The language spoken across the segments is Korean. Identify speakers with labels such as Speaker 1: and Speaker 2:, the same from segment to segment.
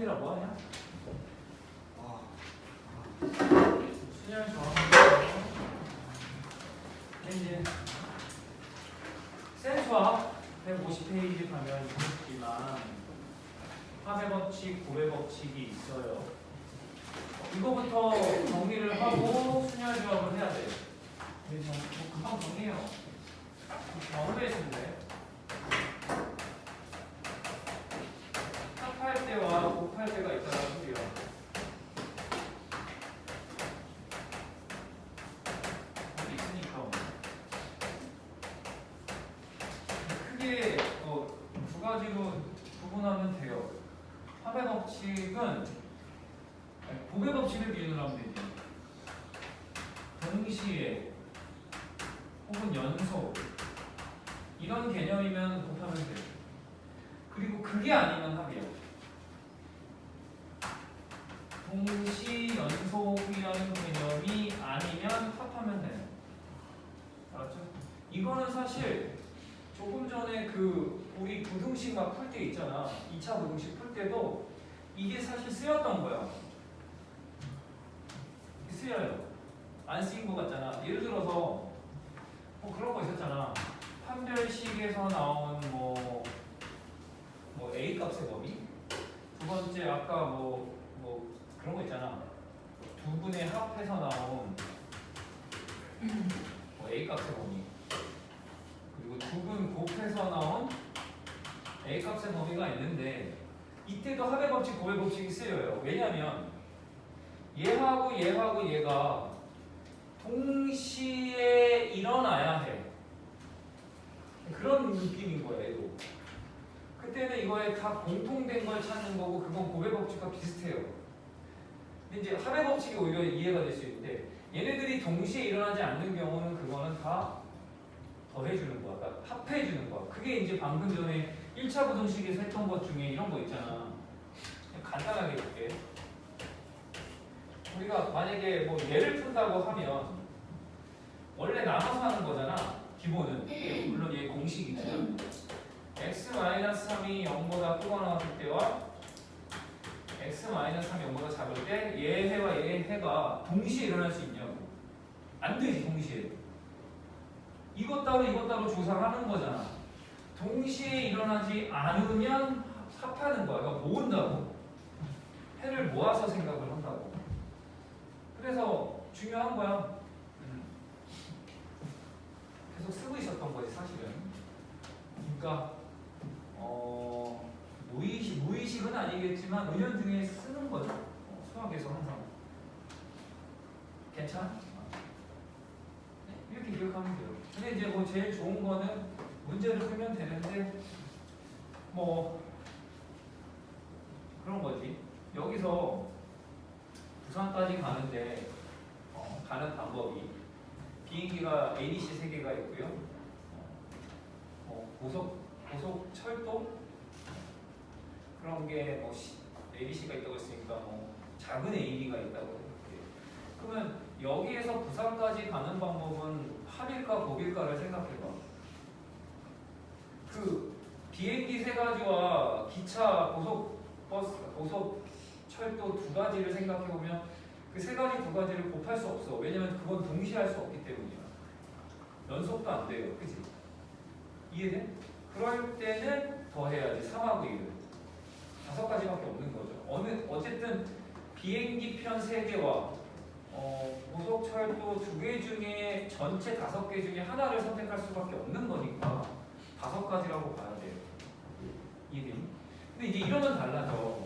Speaker 1: 성민아 뭐하냐? 순열 정확. 이제 센수학 150페이지 가면 있지만 합의 법칙, 고의 법칙이 있어요. 이거부터 정리를 하고 순열 조합을 해야 돼. 그래서 금방 정리해요. 어느 있으면 돼? 합할 때와 곱할 때가 있다는 소리야. 여기 있으니까 크게 두 가지로 구분하면 돼요. 합의 법칙은 곱의 법칙을 기준으로 하면 되지. 동시에 혹은 연속 이런 개념이면 곱하면 돼요. 그리고 그게 아니면 합이에요. 동시 연속이라는 개념이 아니면 합하면 돼요. 알았죠? 이거는 사실 조금 전에 우리 부등식 막 풀 때 있잖아. 2차 부등식 풀 때도 이게 사실 쓰였던 거야. 쓰여요. 안 쓰인 거 같잖아. 예를 들어서 그런 거 있었잖아. 판별식에서 나온 뭐 A 값의 범위? 두 번째 아까 그런 거 있잖아. 두 분의 합해서 나온 A 값의 범위. 그리고 두 분 곱해서 나온 A 값의 범위가 있는데 이때도 합의 법칙, 곱의 법칙이 쓰여요. 왜냐하면 얘하고 얘하고 얘가 동시에 일어나야 해. 그런 느낌인 거예요. 얘도. 그때는 이거에 다 공통된 걸 찾는 거고 그건 곱의 법칙과 비슷해요. 근데 이제 합의 법칙이 오히려 이해가 될 수 있는데 얘네들이 동시에 일어나지 않는 경우는 그거는 다 더해주는 거야. 그러니까 합해주는 거야. 그게 이제 방금 전에 1차 부등식에서 했던 것 중에 이런 거 있잖아. 그냥 간단하게 볼게. 우리가 만약에 얘를 푼다고 하면 원래 나눠서 하는 거잖아. 기본은. 물론 얘 공식이지만 x-3이 0보다 크거나 같을 때와 x-3이 0보다 작을 때 얘 해와 얘 해가 동시에 일어날 수 있냐고. 안 되지 동시에. 이것 따로 조사하는 거잖아. 동시에 일어나지 않으면 합하는 거야. 그러니까 모은다고. 해를 모아서 생각을 한다고. 그래서 중요한 거야. 계속 쓰고 있었던 거지 사실은. 그러니까 무의식은 아니겠지만 은연중에 쓰는 거죠. 수학에서 항상. 괜찮아? 네, 이렇게 기억하면 돼요. 근데 이제 제일 좋은 거는 문제를 풀면 되는데 그런 거지. 여기서 부산까지 가는데 가는 방법이 비행기가 ADC 3개가 있고요. 고속 철도 그런 게 ADC가 있다고 했으니까 작은 AD가 있다고 해볼게요. 그러면 여기에서 부산까지 가는 방법은 합일까 곱일까를 생각해봐. 그 비행기 3가지와 기차, 고속 철도 2가지를 생각해보면 그 3가지 2가지를 곱할 수 없어. 왜냐면 그건 동시에 할 수 없기 때문이야. 연속도 안 돼요. 그치? 이해돼? 그럴 때는 더해야지. 3하고 1을. 5가지밖에 없는 거죠. 어쨌든 비행기 편 3개와 고속철도 2개 중에 전체 5개 중에 하나를 선택할 수밖에 없는 거니까 5가지라고 봐야 돼요. 이해되니? 근데 이제 이러면 달라져.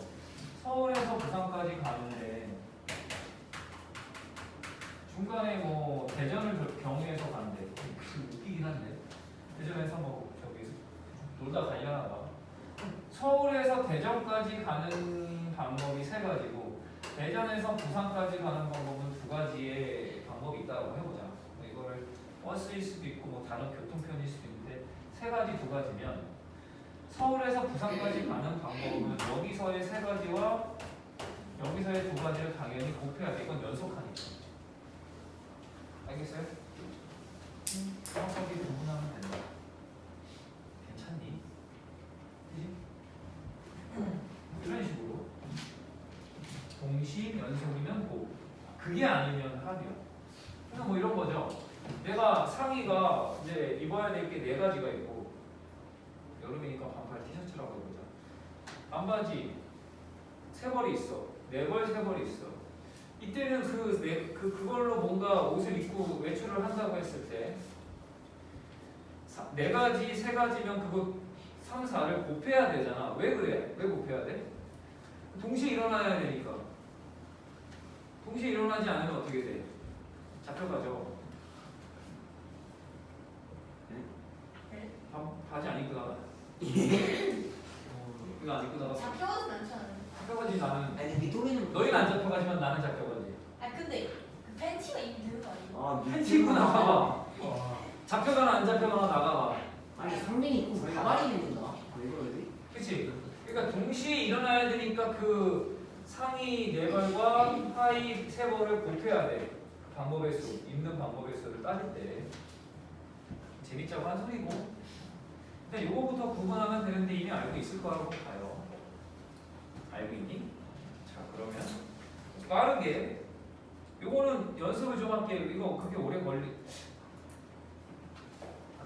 Speaker 1: 서울에서 부산까지 가는데 중간에 대전을 경유해서 간대. 웃기긴 한데 대전에서 저기 놀다 가려나 봐. 서울에서 대전까지 가는 방법이 3가지고 대전에서 부산까지 가는 방법은 2가지의 방법이 있다고 해보자. 이거를 버스일 수도 있고 다른 교통편일 수도 있는데 3가지 2가지면 서울에서 부산까지 가는 방법은 여기서의 3가지와 여기서의 2가지를 당연히 곱해야 돼. 이건 연속하니까. 알겠어요? 정확하게 구분하면 된다. 괜찮니? 그지? 이런 식으로 동시 연속이면 고. 그게 아니면 합이요. 그래서 뭐 이런 거죠. 내가 상의가 이제 입어야 될 게 네 가지가 있고, 여름이니까 반팔 티셔츠라고 해보자. 반바지 세 벌이 있어. 네 벌, 세 벌이 있어. 이때는 그걸로 뭔가 옷을 입고 외출을 한다고 했을 때 네 가지, 세 가지면 그거 3, 4를 곱해야 되잖아. 왜 그래? 왜 곱해야 돼? 동시에 일어나야 되니까. 동시에 일어나지 않으면 어떻게 돼? 잡혀가죠.
Speaker 2: 네?
Speaker 1: 바지 안 입고 나가? 이거 안 입고 나가?
Speaker 2: 잡혀가진 않잖아요.
Speaker 1: 잡혀가지 나는.
Speaker 3: 아니 밑도리는
Speaker 1: 너희는 안 잡혀가지만 나는 잡혀가지.
Speaker 2: 아 근데 그 팬티가 입으면 되는 거 아니에요?
Speaker 3: 아
Speaker 1: 팬티 입고 나가봐. 잡혀가나 안 잡혀가나 나가봐.
Speaker 3: 아니 상민이 입고 가발이 입는 건가? 왜 그러지?
Speaker 1: 그치? 그러니까 동시에 일어나야 되니까 그 상의 네 벌과 하의 세 벌을 곱해야 돼. 방법의 수, 입는 방법의 수를 따질 때. 재밌자고 한 소리고. 일단 요거부터 구분하면 되는데 이미 알고 있을 거라고 봐요. 알고 있니? 자, 그러면 빠르게 요거는 연습을 좀 할게요. 이거 그렇게 오래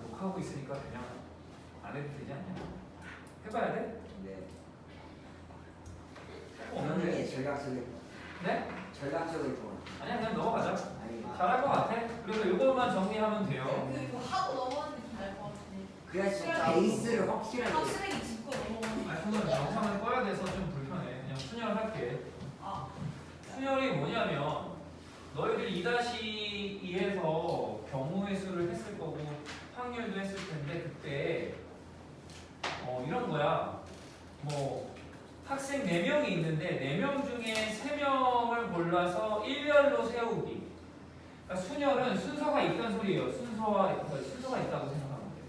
Speaker 1: 녹화하고 있으니까 그냥 안 해도 되지 않냐? 해봐야 돼?
Speaker 3: 네.
Speaker 1: 없는데?
Speaker 3: 전략적일
Speaker 1: 네?
Speaker 3: 전략적일 거.
Speaker 1: 아니야, 그냥 넘어가자.
Speaker 3: 아니
Speaker 1: 잘할 것 같아. 그래서 이것만 정리하면 돼요.
Speaker 2: 이거 하고 넘어가는 게 좀 나을 것 같은데.
Speaker 3: 그래야 진짜 베이스를 확실하게.
Speaker 2: 확실하게 짚고 넘어가는 게.
Speaker 1: 아, 저는 영상을 꺼야 돼서 좀 불편해. 그냥 순열할게.
Speaker 2: 아,
Speaker 1: 순열이 뭐냐면 너희들 2-2에서 경우의 수를 했을 거고 확률도 했을 텐데 그때 이런 거야. 뭐 학생 4명이 있는데 4명 중에 3명을 골라서 일렬로 세우기. 그러니까 순열은 순서가 있다는 소리예요. 순서가 있다고 생각하면 돼.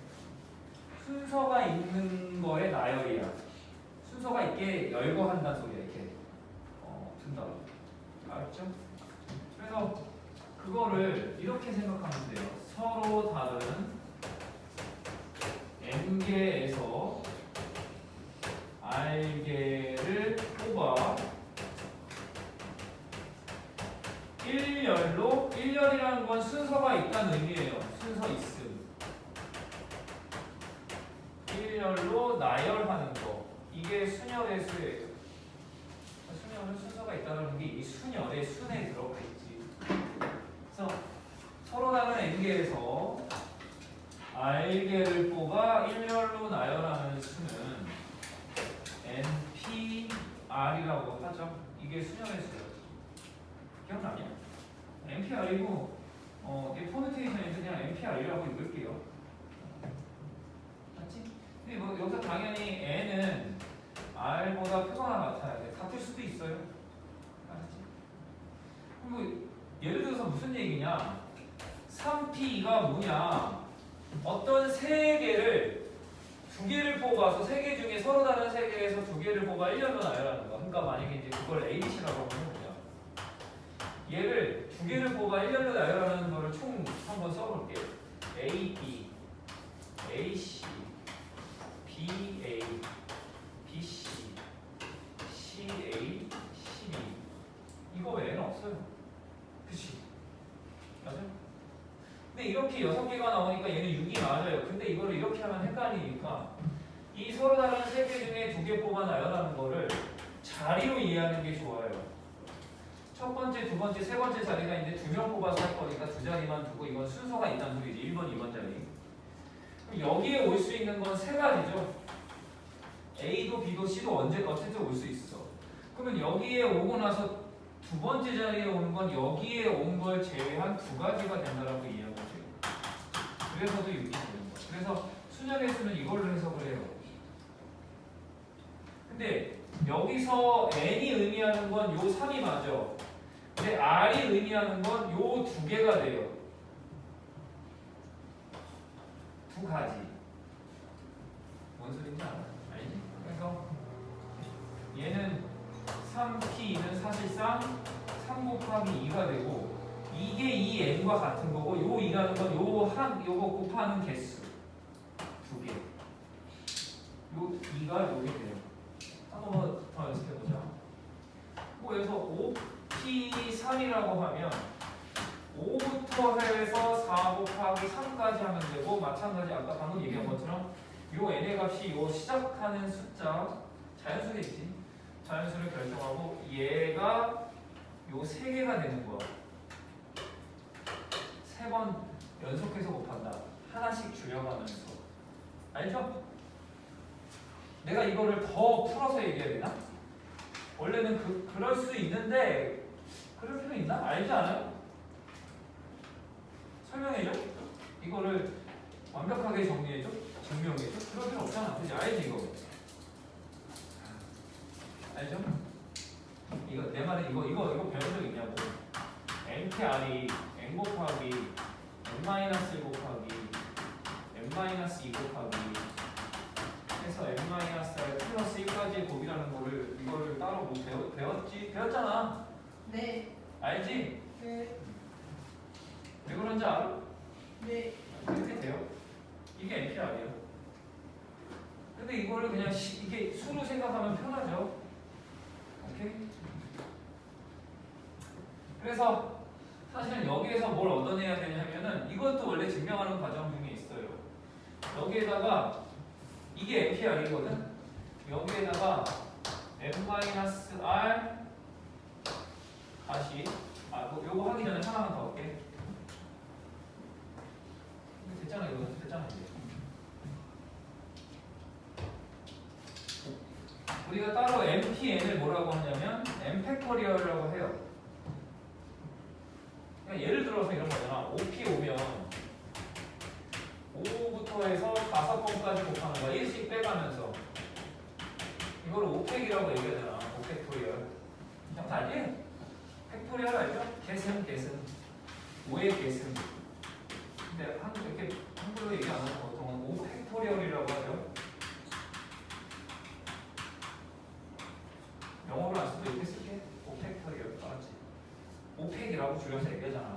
Speaker 1: 순서가 있는 거에 나열이야. 순서가 있게 열거한다는 소리야. 이렇게 둔다. 알았죠? 그래서 그거를 이렇게 생각하면 돼요. 서로 다른 N개에서 R개를 뽑아 일렬로, 일렬이라는 건 순서가 있다는 의미예요. 순서 있음. 일렬로 나열하는 거. 이게 순열의 수예요. 순열은 순서가 있다는 게 이 순열의 순에 들어가 있지. 그래서 서로 다른 N개에서 R개를 뽑아 일렬로 나열하는 수는 NPR이라고 하죠. 이게 순열의 수예요. 기억나냐? NPR이고 이 포메테이션에서 그냥 NPR이라고 읽을게요. 맞지? 근데 뭐 여기서 당연히 N은 R보다 크거나 같아야 돼. 같을 수도 있어요. 알았지? 그리고 예를 들어서 무슨 얘기냐? 3P가 뭐냐? 어떤 세 개를 두 개를 뽑아서 세 개 중에 서로 다른 세 개에서 두 개를 뽑아 1년로 나열하는 거. 그러니까 만약에 이제 그걸 ABC라고 하면 뭐냐? 얘를 두 개를 뽑아 1년로 나열하는 거를 총 한번 써볼게요. AB, AC, BA, BC, CA, CB. 이거 외에는 없어요. 그치? 맞아요? 근데 이렇게 6개가 나오니까 얘는 6이 맞아요. 근데 이거를 이렇게 하면 헷갈리니까 이 서로 다른 세 개 중에 두 개 뽑아 나열하는 거를 자리로 이해하는 게 좋아요. 첫 번째, 두 번째, 세 번째 자리가 있는데 2명 뽑아서 할 거니까 두 자리만 두고 이건 순서가 있다는 소리지. 1번, 2번 자리. 그럼 여기에 올 수 있는 건 세 가지죠. A도 B도 C도 어쨌든 올 수 있어. 그러면 여기에 오고 나서 두 번째 자리에 오는 건 여기에 온 걸 제외한 두 가지가 된다라고 이해하면 돼요. 그래서도 6이 되는 거야. 그래서 순열의 수는 이걸로 해석을 해요. 근데 여기서 N이 의미하는 건 요 3이 맞아. 근데 R이 의미하는 건 요 두 개가 돼요. 두 가지. 뭔 소린지 알아? 알지? 그래서 얘는 3P는 사실상 3 곱하기 2가 되고 이게 이 N과 같은 거고 요 2라는 건 요거 곱하는 개수 두 개. 요 2가 요게 돼요. 한번 더 연습해보자. 뭐 그래서 5P3이라고 하면 5부터 해서 4 곱하기 3까지 하면 되고 마찬가지 아까 방금 얘기한 것처럼 요 n의 값이 요 시작하는 숫자 자연수겠지. 자연수를 결정하고 얘가 요 3개가 되는 거야. 3번 연속해서 곱한다. 하나씩 줄여가면서. 알죠? 내가 이거를 더 풀어서 얘기해야 되나? 원래는 그럴 수 있는데 그럴 필요 있나? 알지 않아요? 설명해줘? 이거를 완벽하게 정리해줘? 증명해줘? 그럴 필요 없잖아. 그지? 알지 이거? 알죠? 이거 내 말은 이거 배운 적 있냐고. NTR이 n 곱하기 n-1 곱하기 n-2 곱하기 해서 n-r 플러스 1까지의 곱이라는 거를 이거를 따로 뭐 배웠잖아.
Speaker 2: 네.
Speaker 1: 알지?
Speaker 2: 네.
Speaker 1: 왜 그런지 알아?
Speaker 2: 네.
Speaker 1: 이렇게 돼요. 이게 NPR이야. 근데 이거를 그냥 이게 수로 생각하면 편하죠. 오케이? 그래서 사실은 여기에서 뭘 얻어내야 되냐면은 이것도 원래 증명하는 과정 중에 있어요. 여기에다가 이게 NPR이거든. 여기에다가 n-r 다시 요거 하기 전에 하나만 더 할게. 됐잖아 이거 됐잖아 이제. 우리가 따로 MPN을 뭐라고 하냐면 M팩토리얼이라고 해요. 그러니까 예를 들어서 이런 거잖아. OP 오면 5부터 해서 5번까지 곱하는 거야. 1씩 빼가면서 이거를 5팩이라고 얘기하잖아. 5팩토리얼. 형 다 알지? 팩토리얼 알죠? 계승 5의 계승. 근데 이렇게 한글로 얘기 안 하면 보통은 5팩토리얼이라고 하죠. 영어로 안 써도 이렇게 쓸게. 5팩토리얼 알았지? 5팩이라고 줄여서 얘기하잖아.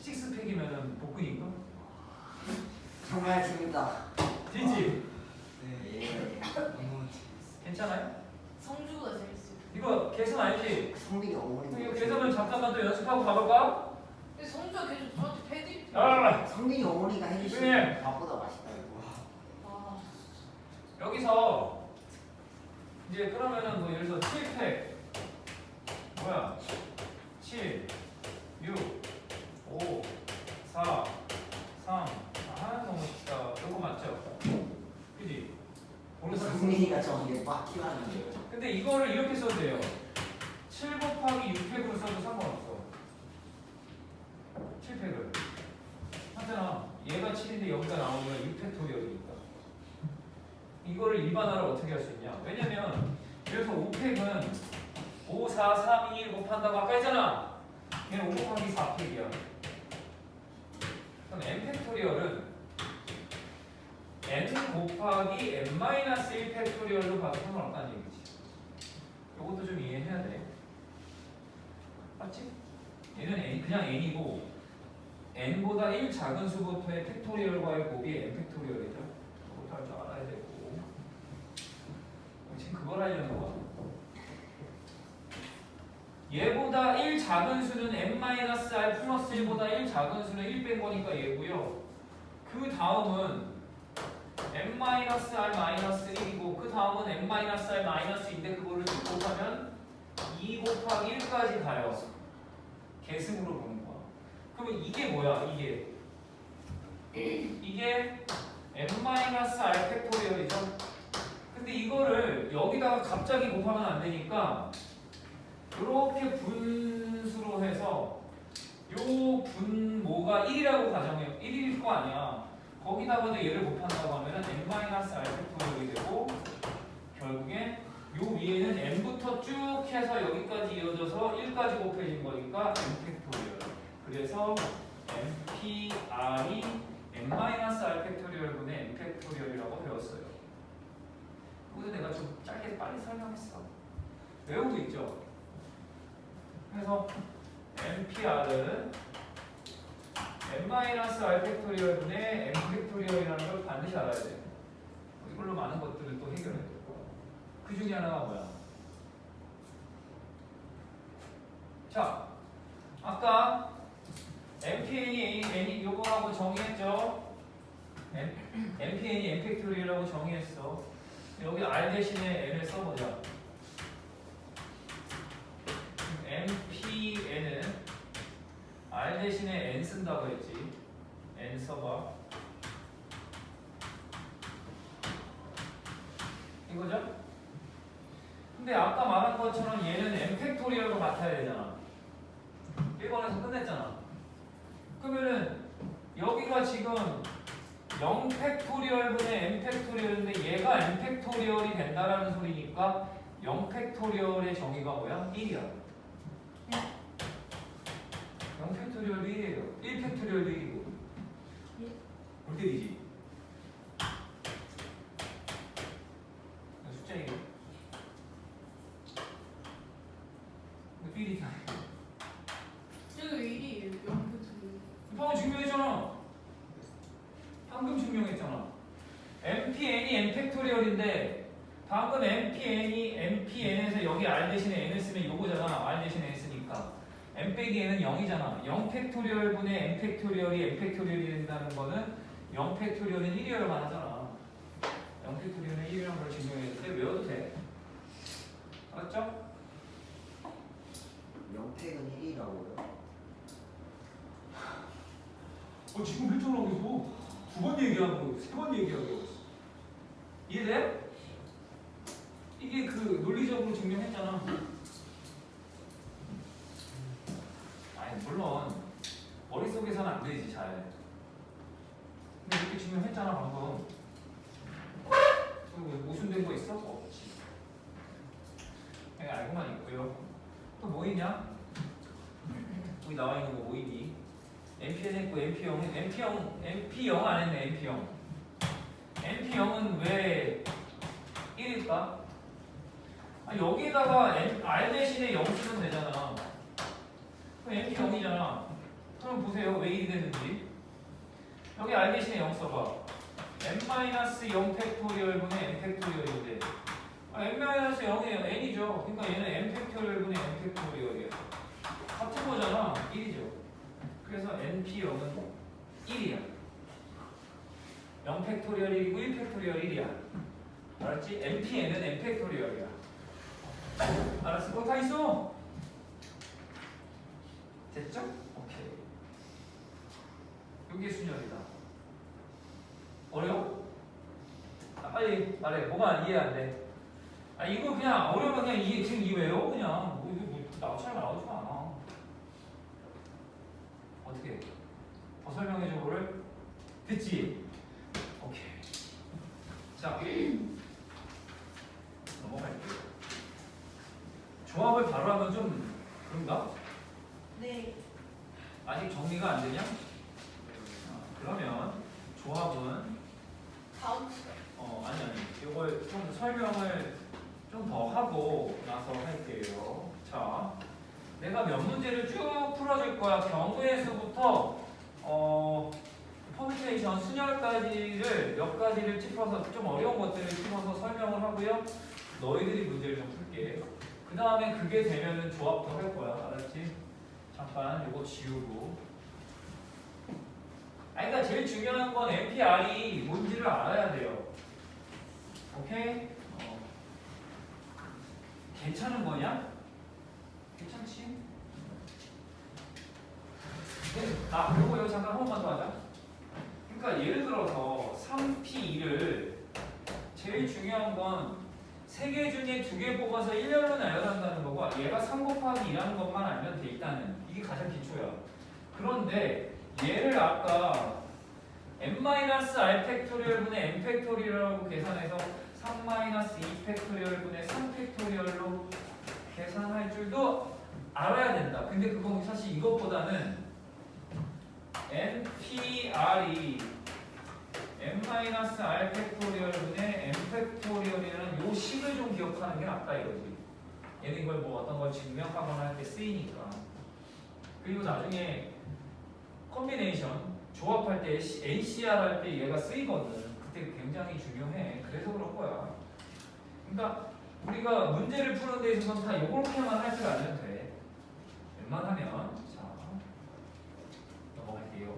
Speaker 1: 6팩이면은 복근인가?
Speaker 3: 정말 재밌다.
Speaker 1: 되지?
Speaker 3: 네.
Speaker 1: 괜찮아요?
Speaker 2: 성주보다 재밌어.
Speaker 1: 이거 계산 알지?
Speaker 3: 성빈이 어머니.
Speaker 1: 이거 계산은 잠깐만 더 연습하고 가볼까?
Speaker 2: 근데 성주가 계속 저한테 패드립.
Speaker 1: 아,
Speaker 3: 성빈이 어머니가
Speaker 1: 네.
Speaker 3: 해주신 밥보다 맛있다 이거.
Speaker 2: 아.
Speaker 1: 여기서 이제 그러면은 뭐 예를 들어 7팩 뭐야? 7, 6, 5, 4, 3. 아 너무 쉽다. 이거 맞죠? 그지?
Speaker 3: 성빈이가 저한테 막 키워하는데.
Speaker 1: 근데 이거를 이렇게 써도 돼요. 7 곱하기 6팩으로 써도 상관없어. 7팩을. 하잖아. 얘가 7인데 여기가 나오면 6팩토리얼이니까. 이거를 일반화를 어떻게 할 수 있냐? 왜냐면 그래서 5팩은 5, 4, 3, 2, 1 곱한다고 아까 했잖아. 얘는 5 곱하기 4팩이야. 그럼 n팩토리얼은 n 곱하기 n-1 팩토리얼로 봐도 상관없다는 얘기지. 이것도 좀 이해해야 돼. 맞지? 얘는 n, 그냥 n이고 n보다 1 작은 수부터의 팩토리얼과의 곱이 n 팩토리얼이죠. 그것도 할 줄 알아야 되고. 지금 그걸 하려는 거야. 얘보다 1 작은 수는 n-r 플러스 1보다 1 작은 수는 1 뺀 거니까 얘고요. 그 다음은 n-r-1이고 그 다음은 n-r-인데 그거를 곱하면 2 곱하기 1까지 가요. 계승으로 보는 거야. 그러면 이게 뭐야? 이게 n-r 팩토리얼이죠. 근데 이거를 여기다가 갑자기 곱하면 안 되니까 이렇게 분수로 해서 요 분모가 1이라고 가정해요. 1일 거 아니야. 거기다가도 얘를 곱한다고 하면은 n-r 팩토리얼이 되고 결국에 요 위에는 n부터 쭉 해서 여기까지 이어져서 1까지 곱해진 거니까 n 팩토리얼. 그래서 npr이 n-r 팩토리얼분의 n 팩토리얼이라고 배웠어요. 그것도 내가 좀 짧게 빨리 설명했어. 외우고 있죠? 그래서 npr은 n-r 팩토리얼분의 n 팩토리얼이라는 걸 반드시 알아야 돼. 이걸로 많은 것들을 또 해결해야 돼. 그 중에 하나가 뭐야? 자, 아까 MPN이 N이 요거하고 정의했죠? MPN이 N 팩토리얼이라고 정의했어. 여기 R 대신에 N을 써보자. MPN은 R 대신에 N 쓴다고 했지. N 써봐. 이거죠? 근데 아까 말한 것처럼 얘는 N 팩토리얼과 같아야 되잖아. 1번에서 끝냈잖아. 그러면은 여기가 지금 0 팩토리얼분의 N 팩토리얼인데 얘가 N 팩토리얼이 된다라는 소리니까 0 팩토리얼의 정의가 뭐야? 1이야. 0 팩토리얼도 1이에요. 1 팩토리얼도 1이고. 볼 때리지. 숫자 이거. 1이다.
Speaker 2: 저기 왜 1이에요? 0부
Speaker 1: 방금 증명했잖아. 방금 증명했잖아. MPN이 N 팩토리얼인데 방금 MPN이 MPN에서 여기 R 대신에 N을 쓰면 요거잖아. R 대신에 N 쓰니까 M 빼기 N은 0이잖아. 0 팩토리얼 분의 N 팩토리얼이 N 팩토리얼이 된다는 거는 0 팩토리얼은 1이어야만 하잖아. 0 팩토리얼은 1이라는 걸 증명했는데 외워도 돼. 알았죠?
Speaker 3: 0팩은 1이라고요?
Speaker 1: 지금 일정하고 있어. 2번 얘기하고 3번 얘기하고 있어. 이해돼? 이게 그 논리적으로 증명했잖아. 아니 물론 머릿속에서는 안 되지 잘. 근데 이렇게 증명했잖아 방금. 그리고 모순된 거 있어? 없지. 그냥 알고만 있고요. 또 뭐 있냐? 여기 나와 있는 거 뭐 있니? MPN 했고 MP0 안 했네. MP0은 왜 1일까? 여기다가 R 대신에 0 쓰면 되잖아. 그럼 MP0이잖아. 그럼 보세요 왜 1이 됐는지. 여기 R 대신에 0 써봐. n-0 팩토리얼분의 n 팩토리얼인데 n-0이 n이죠. 그러니까 얘는 n 팩토리얼분의 n 팩토리얼이야. 같은 거잖아. 1이죠. 그래서 NP0은 1이야. 0 팩토리얼 1이고 1 팩토리얼 1이야. 알았지? NPN은 N 팩토리얼이야. 알았어? 그거 다 있어. 됐죠? 오케이. 이게 순열이다. 어려워? 빨리 말해. 뭐가 이해 안 돼? 이거 그냥 어려우면 그냥 지금 이해요? 그냥 뭐 나처럼 나오지 않아. 어떻게? 더 설명해줘 뭐를? 됐지? 오케이. 자, 넘어갈게요. 조합을 바로 하면 좀 그런가?
Speaker 2: 네.
Speaker 1: 아직 정리가 안 되냐? 그러면 조합은
Speaker 2: 다음 시간.
Speaker 1: 아니 이걸 좀 설명을 좀 더 하고 나서 할게요. 자, 내가 몇 문제를 쭉 풀어줄 거야. 경우의 수부터 퍼뮤테이션 순열까지를 몇 가지를 짚어서 좀 어려운 것들을 짚어서 설명을 하고요. 너희들이 문제를 좀 풀게. 그 다음에 그게 되면은 조합도 할 거야. 알았지? 잠깐 요거 지우고. 그러니까 제일 중요한 건 NPR이 뭔지를 알아야 돼요. 오케이? 괜찮은 거냐? 괜찮지? 그리고 여기 잠깐 한 번만 더 하자. 그러니까 예를 들어서 3P2를 제일 중요한 건 3개 중에 2개 뽑아서 1렬로 나열한다는 거고 얘가 3 곱하기 2라는 것만 알면 돼. 일단은 이게 가장 기초야. 그런데 얘를 아까 n-r 팩토리얼분의 n 팩토리얼이라고 계산해서 3-2 팩토리얼분의 3 팩토리얼로 계산할 줄도 알아야 된다. 근데 그건 사실 이것보다는 nPR이 n-r 팩토리얼분의 n 팩토리얼이라는 요 식을 좀 기억하는 게 낫다 이거지. 얘는 이걸 뭐 어떤 걸 증명하거나 할 때 쓰이니까. 그리고 나중에 컴비네이션 조합할 때 NCR 할 때 얘가 쓰이거든. 그때 굉장히 중요해. 그래서 그런 거야. 그러니까 우리가 문제를 푸는 데 있어서는 다 요렇게만 할 줄 알면 돼. 웬만하면 자 넘어갈게요.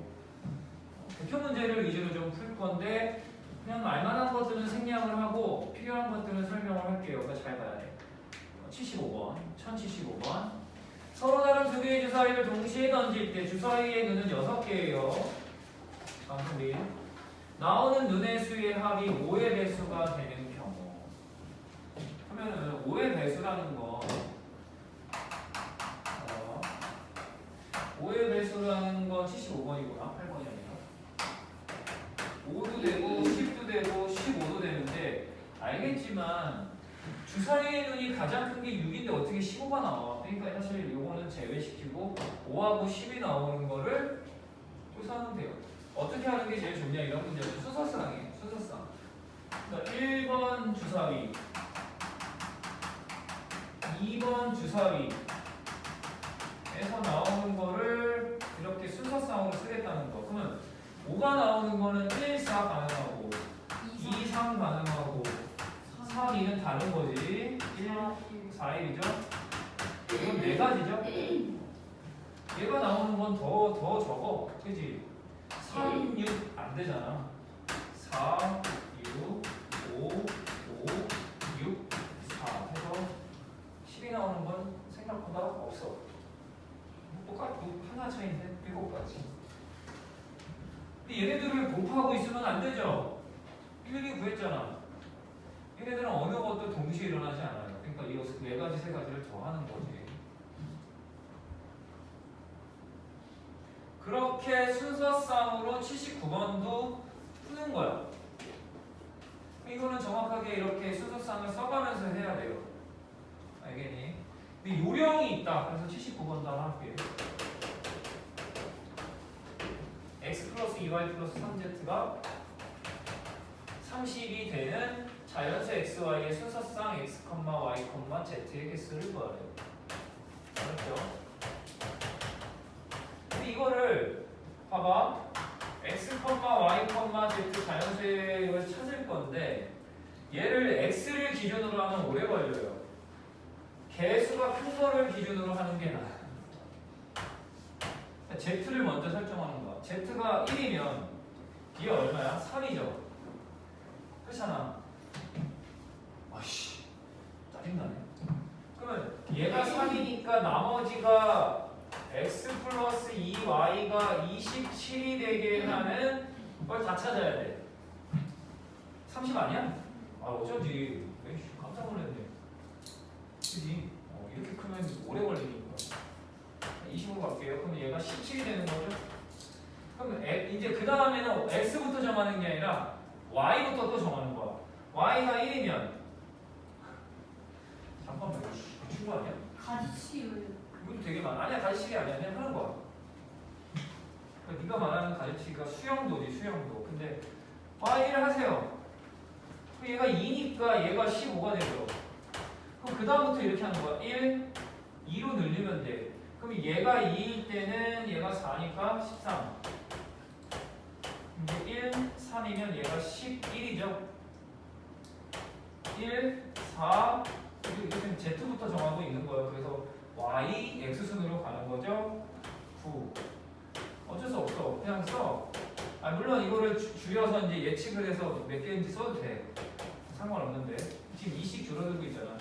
Speaker 1: 대표 문제를 위주로 좀 풀 건데 그냥 알만한 것들은 생략을 하고 필요한 것들은 설명을 할게요. 그러니까 잘 봐야 돼. 75번, 1075번. 서로 다른 두 개의 주사위를 동시에 던질 때 주사위의 눈은 6개예요. 방송비. 나오는 눈의 수의 합이 5의 배수가 되는 경우. 그러면은 5의 배수라는 거 5의 배수라는 건 75번이구나. 8번이 아니라 5도 되고 10도 되고 15도 되는데 알겠지만 주사위의 눈이 가장 큰 게 6인데 어떻게 15가 나와? 그러니까 사실 요거는 제외시키고 5하고 10이 나오는 거를 조사하면 돼요. 어떻게 하는 게 제일 좋냐 이런 문제는 순서상이에요. 순서상. 그러니까 1번 주사위 2번 주사위에서 나오는 거를 이렇게 순서상으로 쓰겠다는 거. 그러면 5가 나오는 거는 1, 4 가능하고 2, 3 가능하고 4, 2는 다른 거지. 1, 4, 1이죠. 이건 4가지죠. 얘가 나오는 건 더 적어. 그지? 3, 6 안 되잖아. 4, 6, 5, 5, 6, 4 해서 10이 나오는 건 생각보다 없어. 똑같고 하나 차이인데 7가지. 근데 얘네들을 곱하고 있으면 안 되죠. 일일이 구했잖아. 얘네들은 어느 것도 동시에 일어나지 않아요. 그러니까 이 4가지, 3가지를 더하는 거지. 그렇게 순서상으로 79번도 푸는 거야. 이거는 정확하게 이렇게 순서상을 써가면서 해야 돼요. 알겠니? 근데 요령이 있다. 그래서 79번도 하나 할게요. x 플러스 2y 플러스 3z가 30이 되는 자연수 xy의 순서상 x, y, z의 개수를 구하래요. 알았죠? 근데 이거를 봐봐. x, y, z 자연수의 걸 찾을 건데 얘를 x를 기준으로 하면 오래 걸려요. 개수가 큰 거를 기준으로 하는 게 나아요. z를 먼저 설정하는 거야. z가 1이면 얘 얼마야? 3이죠. 그렇잖아. 아씨 짜증나네. 그러면 얘가 3이니까 나머지가 x 플러스 2y가 27이 되게 하는 걸 다 찾아야 돼. 30 아니야? 아 어쩐지 깜짝 놀랐네. 그지? 이렇게 크면 오래 걸리니까 20으로 갈게요. 그럼 얘가 17이 되는 거죠? 그럼 이제 그 다음에는 x부터 정하는 게 아니라 y부터 또 정하는 거야. y가 1이면 잠깐만 이거 친구 아니야?
Speaker 2: 가지치기요.
Speaker 1: 이것도 되게 많아. 아니야 가지치기 아니야. 그냥 하는 거야. 그러니까 네가 말하는 가지치기가 수영도지 수영도. 근데 y를 하세요. 그럼 얘가 2니까 얘가 15가 되죠. 그럼 그 다음부터 이렇게 하는 거야. 1, 2로 늘리면 돼. 그럼 얘가 2일 때는 얘가 4니까 13. 이제 1, 3이면 얘가 11이죠. 1, 4, 이렇게 z부터 정하고 있는 거예요. 그래서 y, x순으로 가는 거죠. 9. 어쩔 수 없어. 그냥 써. 물론 이거를 줄여서 이제 예측을 해서 몇 개인지 써도 돼. 상관없는데. 지금 2씩 줄어들고 있잖아.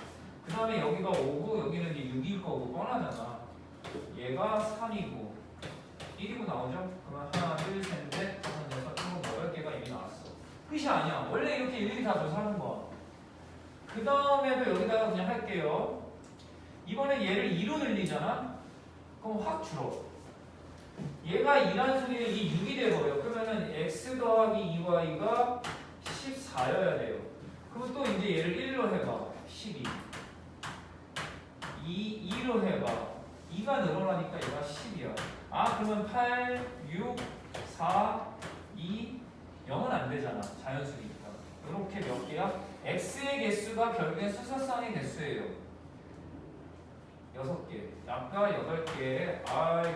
Speaker 1: 그 다음에 여기가 5고 여기는 이제 6일 거고 뻔하잖아. 얘가 3이고 1이고 나오죠? 그러면 하나, 둘, 셋, 넷, 다섯, 여섯, 일곱, 8개가 이미 나왔어. 끝이 아니야. 원래 이렇게 일일이 다 조사하는 거야. 그 다음에도 여기다가 그냥 할게요. 이번에 얘를 2로 늘리잖아? 그럼 확 줄어. 얘가 2라는 소리는 이 6이 돼버려. 그러면은 x 더하기 2y가 14여야 돼요. 그럼 또 이제 얘를 1로 해봐. 12. 2로 해봐. 2가 늘어나니까 얘가 10이야. 그러면 8, 6, 4, 2, 0은 안 되잖아. 자연수니까. 이렇게 몇 개야? x의 개수가 결국엔 수서상의 개수예요. 6개. 아까 8개.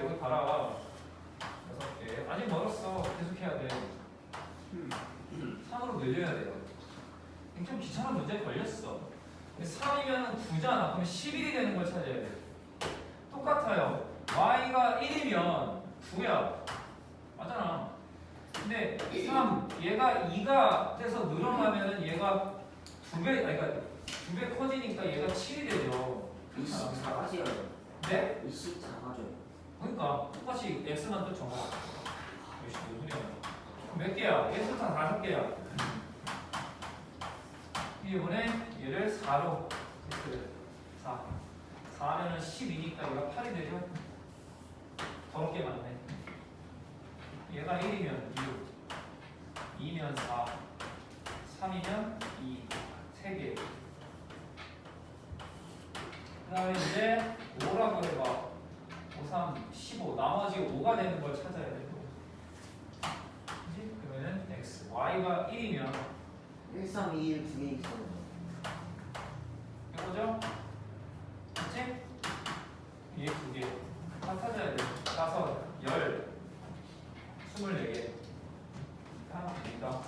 Speaker 1: 여기 봐라. 6개. 아직 멀었어. 계속해야 돼. 3으로 늘려야 돼요. 좀 귀찮은 문제에 걸렸어. 3이면 9잖아. 그럼 11이 되는 걸 찾아야 돼. 똑같아요. y가 1이면 9야. 맞잖아. 근데 3, 얘가 2가 돼서 늘어나면은 얘가 2배, 아니 그러니까 2배 커지니까 얘가 7이 되죠.
Speaker 3: 이씩 작아져요.
Speaker 1: 네?
Speaker 3: 이씩 작아져요.
Speaker 1: 그러니까 똑같이 x만 또 정하. 역시 무슨 소리야? 몇 개야? 얘부터 5개야. 이번에 얘를 4로 테스트를 4. 4면은 12니까 얘가 8이 되죠? 더럽게 많네. 얘가 1이면 6, 2면 4, 3이면 2, 3개. 그 다음에 이제 5라고 해봐. 5, 3, 15. 나머지 5가 되는 걸 찾아야 돼. 그지? 그러면은 x, y가 1이면
Speaker 3: 1, 3, 2, 1 두 개 있어요.
Speaker 1: 이거죠? 그치? 얘 2개. 다 찾아야 돼. 5, 10, 24개. 다 됩니다.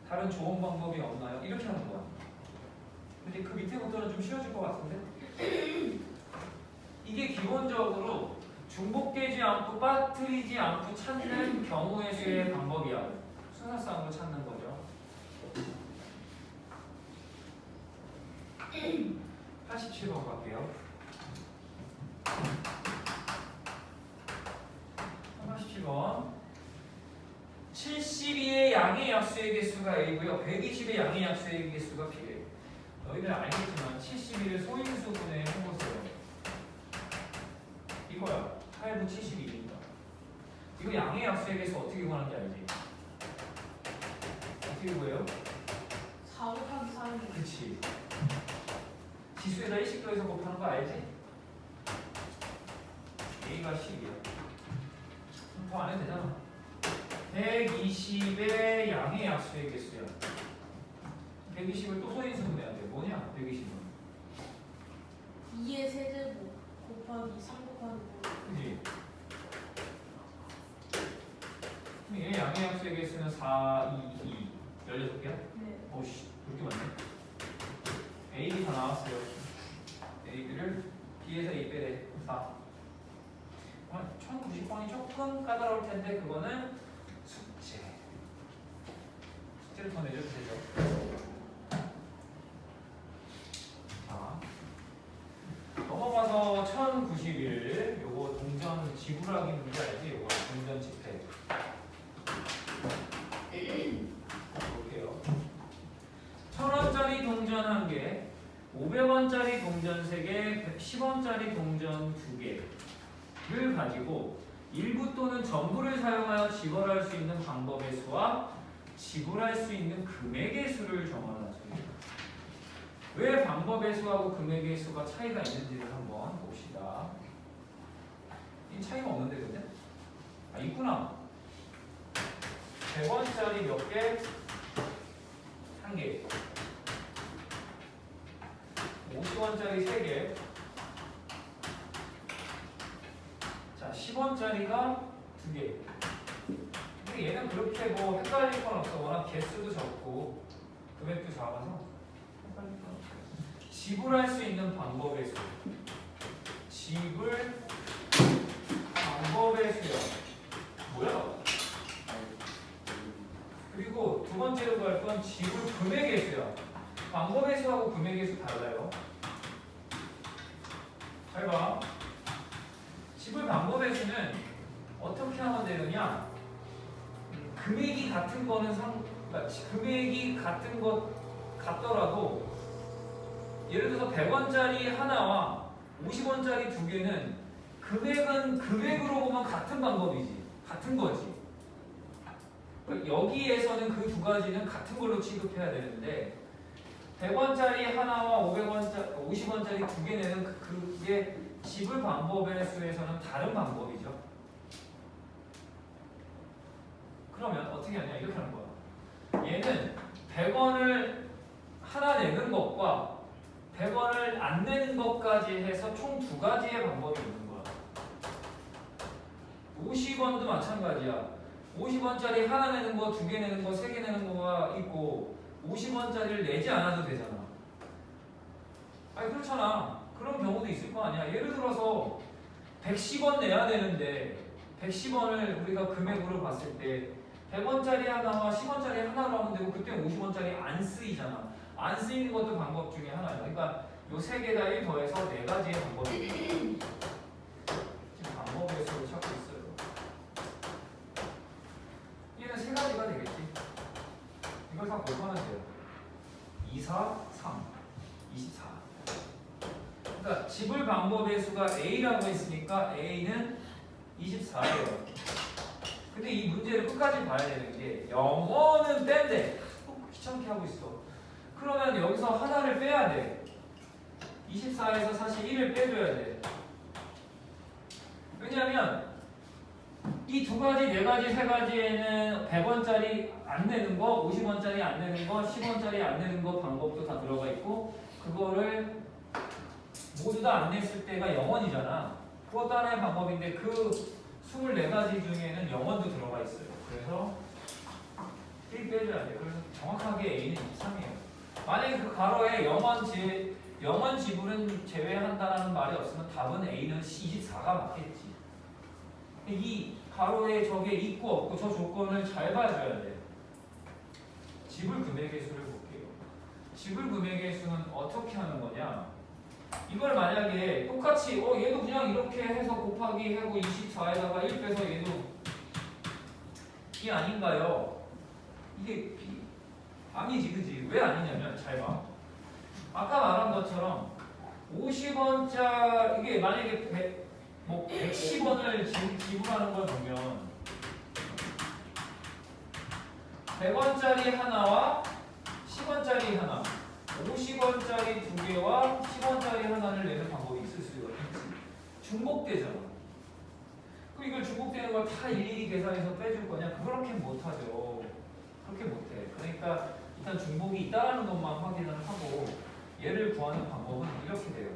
Speaker 1: 다른 좋은 방법이 없나요? 이렇게 하는 거야. 근데 그 밑에부터는 좀 쉬워질 것 같은데? 이게 기본적으로 중복되지 않고 빠뜨리지 않고 찾는 경우의 수의 방법이야. 순서상으로 찾는 거죠. 87번 갈게요. 87번. 72의 양의 약수의 개수가 A고요. 120의 양의 약수의 개수가 B예요. 너희들 알겠지만 72를 소인수분해 해보세요. 이거야. 8분 72입니다. 이거 양의 약수의 개수 어떻게 구하는지 알지? 어떻게 구해요?
Speaker 2: 4 곱하기 3이
Speaker 1: 그치. 지수에다 1씩 더해서 곱하는 거 알지? A가 10이야. 더 안 해도 되잖아. 120의 양의 약수의 개수야. 120을 또 소인수분해야 돼. 뭐냐? 120은.
Speaker 2: 2의 세제곱 곱하기 3 곱하기 5.
Speaker 1: 그지? 그럼 얘 양의 약수의 개수는 4, 2, 2. 16개야?
Speaker 2: 네.
Speaker 1: 어우씨, 그렇게 많네. A, B 다 나왔어요. A를 B에서 A 빼래. 4. 1090번이 조금 까다로울 텐데, 그거는 숙제. 숙제를 더 내줘도 되죠. 자, 넘어가서 1091. 요거 동전 지불하기 문제 알지? 요거 동전 집회. 볼게요. 1000원짜리 동전 1개, 500원짜리 동전 3개, 10원짜리 동전 2개를 가지고 일부 또는 전부를 사용하여 지불할 수 있는 방법의 수와 지불할 수 있는 금액의 수를 정하라는 소리입니다. 왜 방법의 수하고 금액의 수가 차이가 있는지를 한번 봅시다. 이 차이가 없는데 근데? 아 있구나. 100원짜리 몇 개? 1개. 50원짜리 3개. 자, 10원짜리가 2개. 근데 얘는 그렇게 뭐 헷갈릴 건 없어. 워낙 개수도 적고 금액도 작아서 헷갈릴 건 없어. 지불할 수 있는 방법의 수. 지불 방법의 수요. 뭐야? 그리고 두 번째로 구할 건 지불 금액의 수야. 방법의 수하고 금액의 수 달라요. 잘 봐. 지불 방법의 수는 어떻게 하면 되느냐? 금액이 같은 거는 그러니까 금액이 같은 것 같더라도 예를 들어서 100원짜리 하나와 50원짜리 2개는 금액은 금액으로 보면 같은 방법이지. 같은 거지. 그러니까 여기에서는 그 두 가지는 같은 걸로 취급해야 되는데 100원짜리 하나와 50원짜리 2개는 그게 지불 방법의 수에서는 다른 방법이죠. 그러면 어떻게 하냐? 이렇게 하는 거야. 얘는 100원을 하나 내는 것과 100원을 안 내는 것까지 해서 총 두 가지의 방법이 있는 거야. 50원도 마찬가지야. 50원짜리 하나 내는 거, 2개 내는 거, 3개 내는 거가 있고 50원짜리를 내지 않아도 되잖아. 아니 그렇잖아. 그런 경우도 있을 거 아니야. 예를 들어서 110원 내야 되는데 110원을 우리가 금액으로 봤을 때 100원짜리 하나와 10원짜리 하나로 하면 되고 그때 50원짜리 안 쓰이잖아. 안 쓰이는 것도 방법 중에 하나야. 그러니까 요 세 개다 1 더해서 네 가지의 방법이 있어요. 지금 방법의 수를 찾고 있어요. 얘는 세 가지가 되겠지. 이걸 다 곱하면 돼요. 2, 4, 3, 24. 그러니까 지불 방법의 수가 A라고 했으니까 A는 24예요. 근데 이 문제를 끝까지 봐야 되는 게 영어는 뺀대. 귀찮게 하고 있어. 그러면 여기서 하나를 빼야 돼. 24에서 사실 1을 빼줘야 돼. 왜냐면 이 두 가지, 네 가지, 세 가지에는 100원짜리 안 내는 거, 50원짜리 안 내는 거, 10원짜리 안 내는 거 방법도 다 들어가 있고 그거를 모두 다 안 냈을 때가 0원이잖아. 그것도 하나의 방법인데 그 24가지 중에는 0원도 들어가 있어요. 그래서 1 빼줘야 돼. 그래서 정확하게 A는 23이에요. 만약에 그 가로에 0원 지불은 제외한다는 말이 없으면 답은 A는 24가 맞겠지. 이 가로에 저게 있고 없고 저 조건을 잘 봐줘야 돼. 지불 금액의 수를 볼게요. 지불 금액의 수는 어떻게 하는 거냐? 이걸 만약에 똑같이 얘도 그냥 이렇게 해서 곱하기 하고 24에다가 1 빼서 얘도 B 아닌가요? 이게 B 아니지, 그지? 왜 아니냐면 잘 봐. 아까 말한 것처럼 50원짜리 이게 만약에 110원을 지불하는 걸 보면 100원짜리 하나와 10원짜리 하나 50원짜리 두 개와 10원짜리 하나를 내는 방법이 있을 수가 있지. 중복되잖아. 그럼 이걸 중복되는 걸 다 일일이 계산해서 빼줄 거냐? 그렇게 못하죠. 그렇게 못해. 그러니까 일단 중복이 있다는 것만 확인을 하고 얘를 구하는 방법은 이렇게 돼요.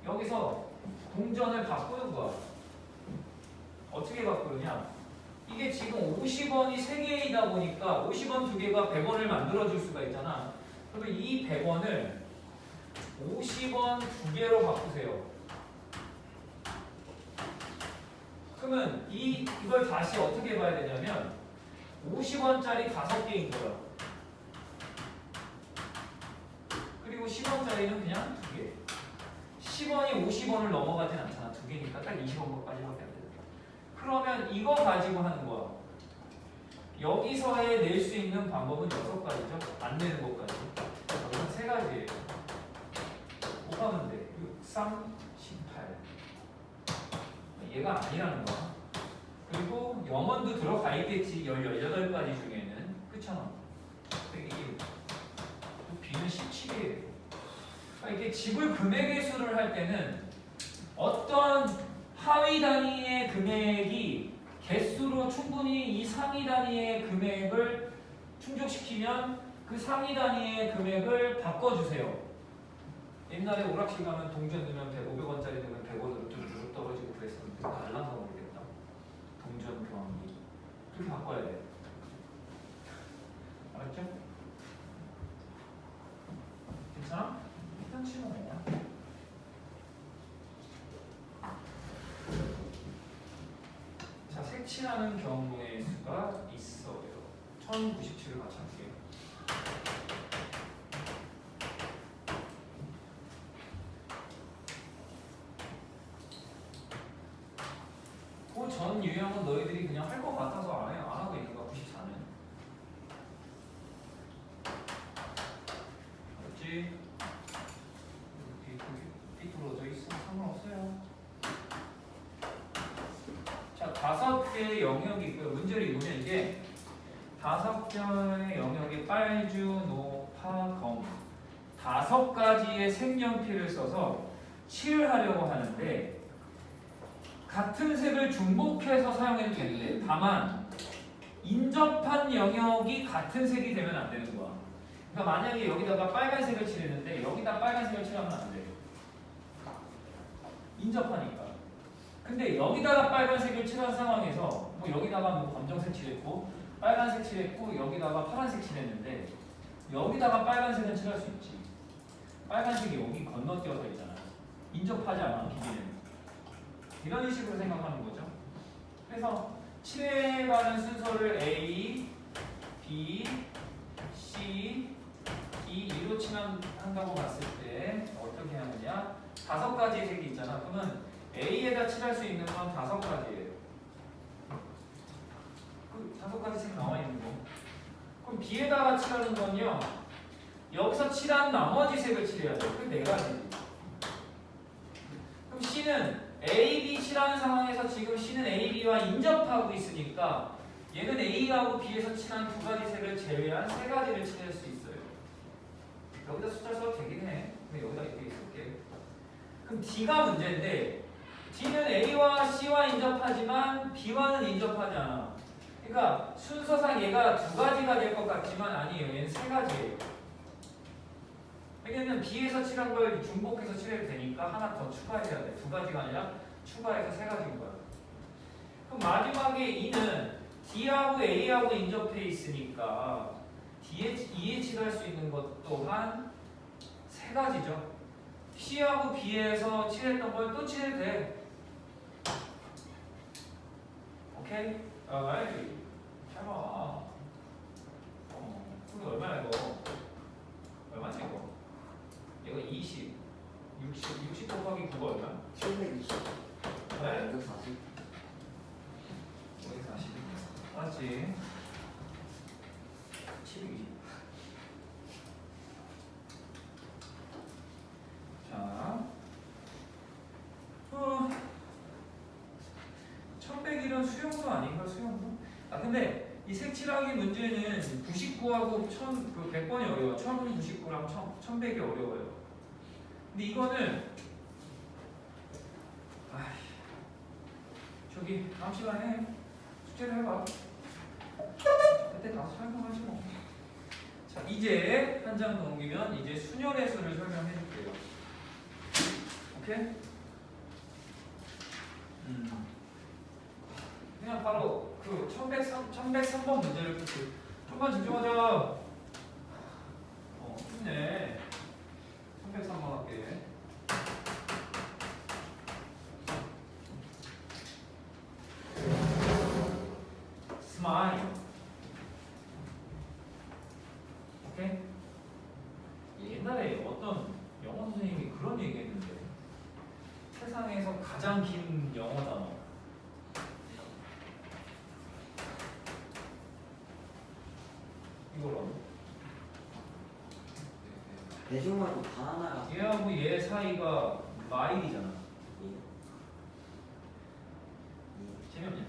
Speaker 1: 여기서 동전을 바꾸는 거야. 어떻게 바꾸느냐? 이게 지금 50원이 3개이다 보니까 50원 2개가 100원을 만들어줄 수가 있잖아. 그러면 이 100원을 50원 2개로 바꾸세요. 그러면 이걸 다시 어떻게 봐야 되냐면 50원짜리 5개인 거야. 그리고 10원짜리는 그냥 2개. 10원이 50원을 넘어가진 않잖아. 2개니까 딱 20원까지밖에 안 되는 거야. 그러면 이거 가지고 하는 거야. 여기서의 낼 수 있는 방법은 6가지죠. 안 내는 것까지. 여기서 3가지예요. 곱하면 돼. 6, 3, 18. 얘가 아니라는 거야. 그리고 0원도 들어가 있겠지. 18가지 중에는. 그렇잖아. 이게 B는 17이에요. 그러니까 이게 지불 금액의 수를 할 때는 어떤 하위 단위의 금액이 개수로 충분히 이 상위 단위의 금액을 충족시키면 그 상위 단위의 금액을 바꿔주세요. 옛날에 오락실 가면 동전 넣으면 500원짜리 넣으면 100원으로 뚝뚝 떨어지고 그랬었는데 알랑가 모르겠다. 동전 교환기. 그렇게 바꿔야 돼. 알았죠? 괜찮아? 일단 치면 뭐야? 자, 색칠하는 경우의 수가 있어요. 1097을 같이 할게요. 그 전 유형은 너희들이 그냥 할 것 같아서 안 하고 있는 거야. 94는. 알았지? 삐뚤어져 있어. 상관없어요. 자, 5개의 영역이 있고요. 문제를 읽으면 이게 5개의 영역이 빨주, 노, 파, 검 5가지의 색연필을 써서 칠을 하려고 하는데 같은 색을 중복해서 사용해도 되는데 다만 인접한 영역이 같은 색이 되면 안 되는 거야. 그러니까 만약에 여기다가 빨간색을 칠했는데 여기다 빨간색을 칠하면 안 돼. 인접하니까. 근데 여기다가 빨간색을 칠한 상황에서 뭐 여기다가 뭐 검정색 칠했고 빨간색 칠했고 여기다가 파란색 칠했는데 여기다가 빨간색은 칠할 수 있지. 빨간색이 여기 건너뛰어서 있잖아. 인접하지 않아 B는. 이런 식으로 생각하는 거죠. 그래서 7에 가는 순서를 A, B, C, D, E로 칠한다고 봤을 때 어떻게 하느냐? 5가지 색이 있잖아. 그러면 A에다 칠할 수 있는 건 5가지예요. 그 5가지 색 나와 있는 거. 그럼 B에다가 칠하는 건요. 여기서 칠한 나머지 색을 칠해야 돼. 그 4가지. 그럼 C는 A, B 칠하는 상황에서 지금 C는 A, B와 인접하고 있으니까 얘는 A하고 B에서 칠한 2가지 색을 제외한 3가지를 칠할 수 있어요. 여기다 숫자 써도 되긴 해. 근데 여기다 이렇게 쓸게. 그럼 D가 문제인데 D는 A와 C와 인접하지만 B와는 인접하지 않아. 그러니까 순서상 얘가 2가지가 될 것 같지만 아니에요. 얘는 3가지예요. 왜냐면 B에서 칠한 걸 중복해서 칠해도 되니까 하나 더 추가해야 돼. 2가지가 아니라 추가해서 3가지인 거야. 그럼 마지막에 E는 D하고 A하고 인접해 있으니까 E에 칠할 수 있는 것 또한 3가지죠. C하고 B에서 칠했던 걸 또 칠해도 돼. 오케이? 알지? 잘 봐. 그게 얼마야 이거? 얼마지 이거? 이거 20, 60 곱하기 9가 얼마?
Speaker 3: 720.
Speaker 1: 네?
Speaker 3: 540.
Speaker 1: 여기 40. 맞지? 720. 자, 1100이란 수용도 아닌가? 수용도? 아 근데 이 색칠하기 문제는 99하고 100번이 어려워. 1099랑 1100이 어려워요. 근데 이거는 저기 다음 시간에 숙제를 해봐. 그때 가서 설명하지 뭐. 자 이제 한 장 넘기면 이제 순열의 수를 설명해 줄게요. 오케이? 그냥 바로 그 1103번 문제를 풀게. 좀만 집중하자. 힘내. 1103번 할게. 스마일. 오케이? 옛날에 어떤 영어 선생님이 그런 얘기 했는데 세상에서 가장 긴 영어 단어 이거라고.
Speaker 3: 대중말고 바나나가.
Speaker 1: 얘하고 얘 사이가 마일이잖아. 재미없냐?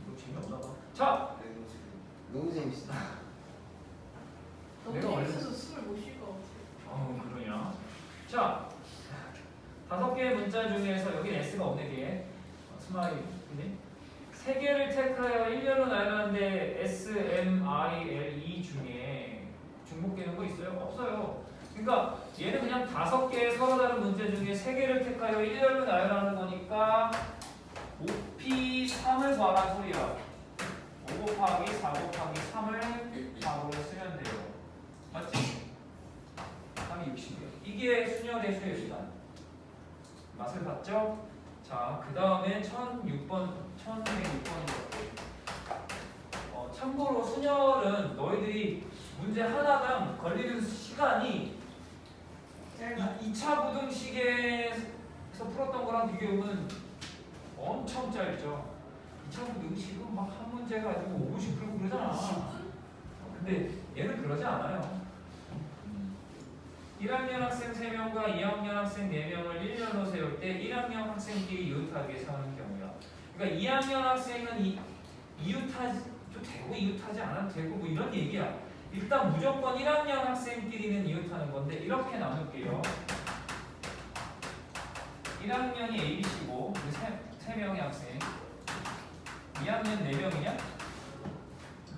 Speaker 1: 이거 재미없나 봐. 자!
Speaker 3: 너무 재밌어.
Speaker 2: 너무
Speaker 1: 내가 원래-
Speaker 2: 재밌어서 숨을 못 쉴 것 같아.
Speaker 1: 그러냐? 자, 5개의 문자 중에서 여기 S가 없네 뒤에. 스마일, 그지? 3개를 택하여 일렬로 나열하는데 S, M, I, L, E 중에 중복되는 거 있어요? 없어요. 그러니까 얘는 그냥 5개의 서로 다른 문제 중에 3개를 택하여 일렬로 나열하는 거니까 5P3을 구하란 소리야. 5 곱하기 4 곱하기 3을 답으로 쓰면 돼요. 맞지? 3이 60이요. 이게 순열의 수의 수단. 맛을 봤죠? 자, 그 다음에 1106번. 참고로 순열은 너희들이 문제 하나당 걸리는 시간이 2차 부등식에서 풀었던 거랑 비교해보면 엄청 짧죠. 2차 부등식은 막 한 문제 가지고 5분씩 풀고 그러잖아. 근데 얘는 그러지 않아요. 1학년 학생 3명과 2학년 학생 4명을 1년으로 세울 때 1학년 학생끼리 이웃하게 세우는 경우야. 그러니까 2학년 학생은 이웃하지 되고 이웃하지 않아도 되고 뭐 이런 얘기야. 일단 무조건 1학년 학생끼리는 이웃하는 건데 이렇게 나눌게요. 1학년이 A, B, C고 3명의 학생. 2학년 4명이냐?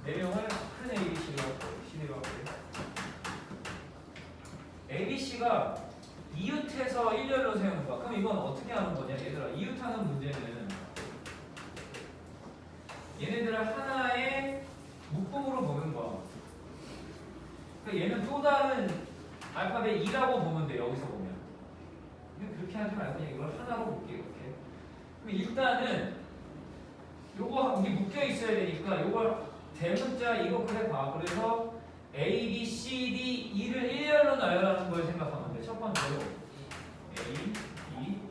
Speaker 1: 4명을 큰 A, B, C로 할게요. A, B, C가 이웃해서 일렬로 세우는 거야. 그럼 이건 어떻게 하는 거냐? 얘들아, 이웃하는 문제는 얘네들을 하나의 묶음으로 보는 거야. 얘는 또 다른 알파벳 2라고 보면 돼. 여기서 보면. 근데 그렇게 하지 말고 그냥 이걸 하나로 볼게 이렇게. 그럼 일단은 요거 이게 묶여 있어야 되니까 요걸 대문자 이거 그래 봐. 그래서 A, B, C, D, E를 일렬로 나열하는 걸 생각하면 돼. 첫 번째로 A, B,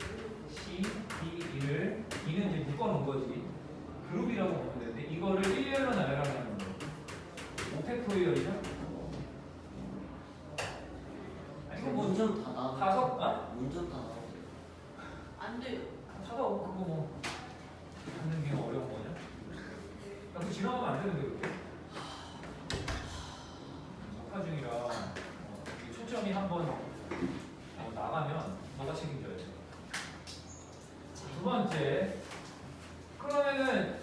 Speaker 1: C, D, E를 E는 이제 묶어놓은 거지. 그룹이라고 보면 되는데 이거를 일렬로 나열하는 거. 5팩토리얼이죠? 아니 이거 뭐
Speaker 3: 문전 다 나와.
Speaker 1: 다섯? 아?
Speaker 3: 문전 다 나와.
Speaker 2: 안 돼요.
Speaker 1: 찾아오고 그거 뭐 하는 게 어려운 거냐? 야, 그거 지나가면 안 되는데 그렇게? 녹화 중이라 이 초점이 한번 나가면 너가 책임져야 돼. 두 번째, 그러면은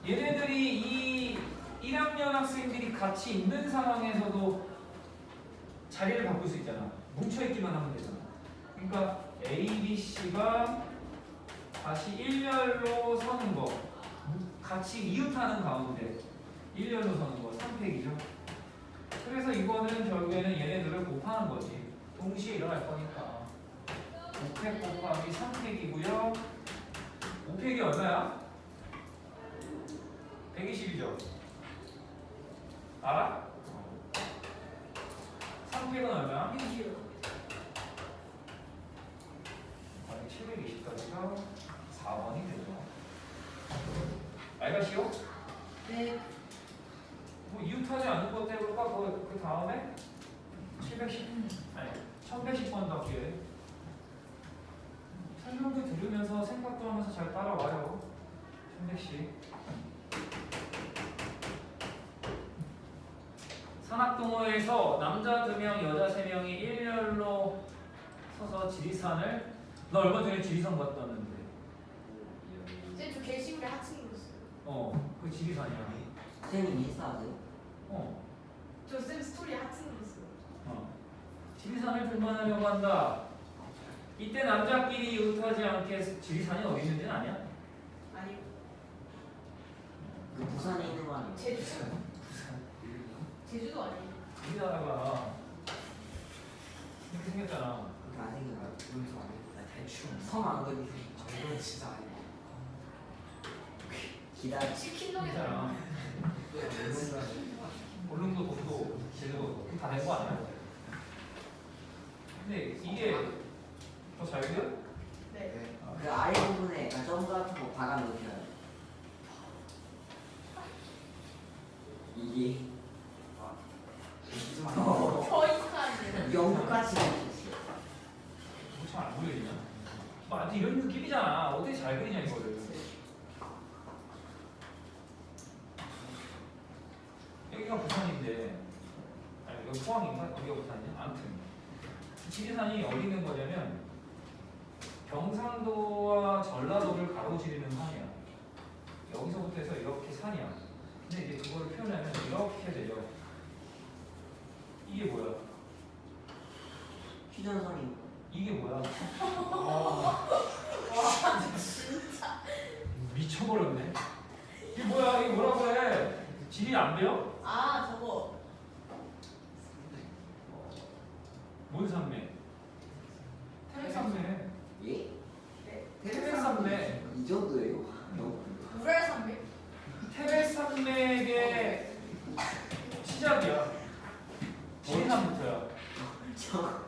Speaker 1: 얘네들이 이 1학년 학생들이 같이 있는 상황에서도 자리를 바꿀 수 있잖아. 뭉쳐있기만 하면 되잖아. 그러니까 A, B, C가 다시 일렬로 서는 거, 같이 이웃하는 가운데 일렬로 서는 거 3팩이죠. 그래서 이거는 결국에는 얘네들을 곱하는 거지. 동시에 일어날 거니까 5팩 곱하기 3팩이고요. 5팩이 얼마야? 120이죠. 알아? 3팩은 얼마야?
Speaker 2: 6이요.
Speaker 1: 아니 720까지가 4번이 되죠. 알겠시오?
Speaker 2: 네.
Speaker 1: 뭐 이웃하지 않는 것 때문에 그 다음에 710 아니 1110번답게 설명도 들으면서 생각도 하면서 잘 따라와요. 1110 산악동호회에서 남자 2명, 여자 3명이 일렬로 서서 지리산을 너 얼마 전에 지리산 갔다 왔는데
Speaker 2: 쌤, 저 게시물에 학생이었어요.
Speaker 1: 그 지리산이야.
Speaker 3: 선생님 인사하세요?
Speaker 2: 저 쌤 스토리에 학생이었어요.
Speaker 1: 지리산을 등반하려고 한다. 이때 남자끼리 이웃하지 않게 지리산이 어디 있는지는 아냐?
Speaker 2: 아니,
Speaker 3: 그 부산에 있는 거 아니에요?
Speaker 2: 제주도 아니에요.
Speaker 1: 우리나라가 이렇게 생겼잖아.
Speaker 3: 그렇게 안 생겨요.
Speaker 4: 그러면서 안 돼. 대충.
Speaker 3: 섬안 그리세요.
Speaker 4: 이건 진짜 아니고.
Speaker 3: 기다려.
Speaker 2: 치킨동이잖아.
Speaker 1: 볼릉도 독도 제주도 다 된 거 아니야? 근데 이게 더 잘 그려?
Speaker 2: 네.
Speaker 3: 그 아래 부분에 점 같은 거 박아 놓으셔야 돼. 이게
Speaker 4: 웃지 마.
Speaker 2: 더 이상한데.
Speaker 3: 영국같이 생겼어요.
Speaker 1: 잘안 그려지냐? 나한테 이런 느낌이잖아. 어떻게 잘 그리냐 이거를. 여기가 부산인데 아니 여기 포항인가? 여기가 부산이냐? 아무튼 지리산이 어디 있는 거냐면 경상도와 전라도를 가로지르는 산이야. 여기서부터 해서 이렇게 산이야. 근데 이제 그거를 표현하면 이렇게 되죠. 이게 뭐야?
Speaker 3: 휴전선이
Speaker 1: 이게 뭐야?
Speaker 2: 진짜.
Speaker 1: 미쳐버렸네. 이게 뭐야? 이게 뭐라고 해? 지리 안 배워?
Speaker 2: 아, 저거.
Speaker 1: 뭔 산맥? 태백산맥.
Speaker 3: 예?
Speaker 1: 태백산맥.
Speaker 3: 이 정도예요?
Speaker 2: 우랄산맥?
Speaker 1: 태백산맥의 시작이야. 지리산부터야.
Speaker 3: 저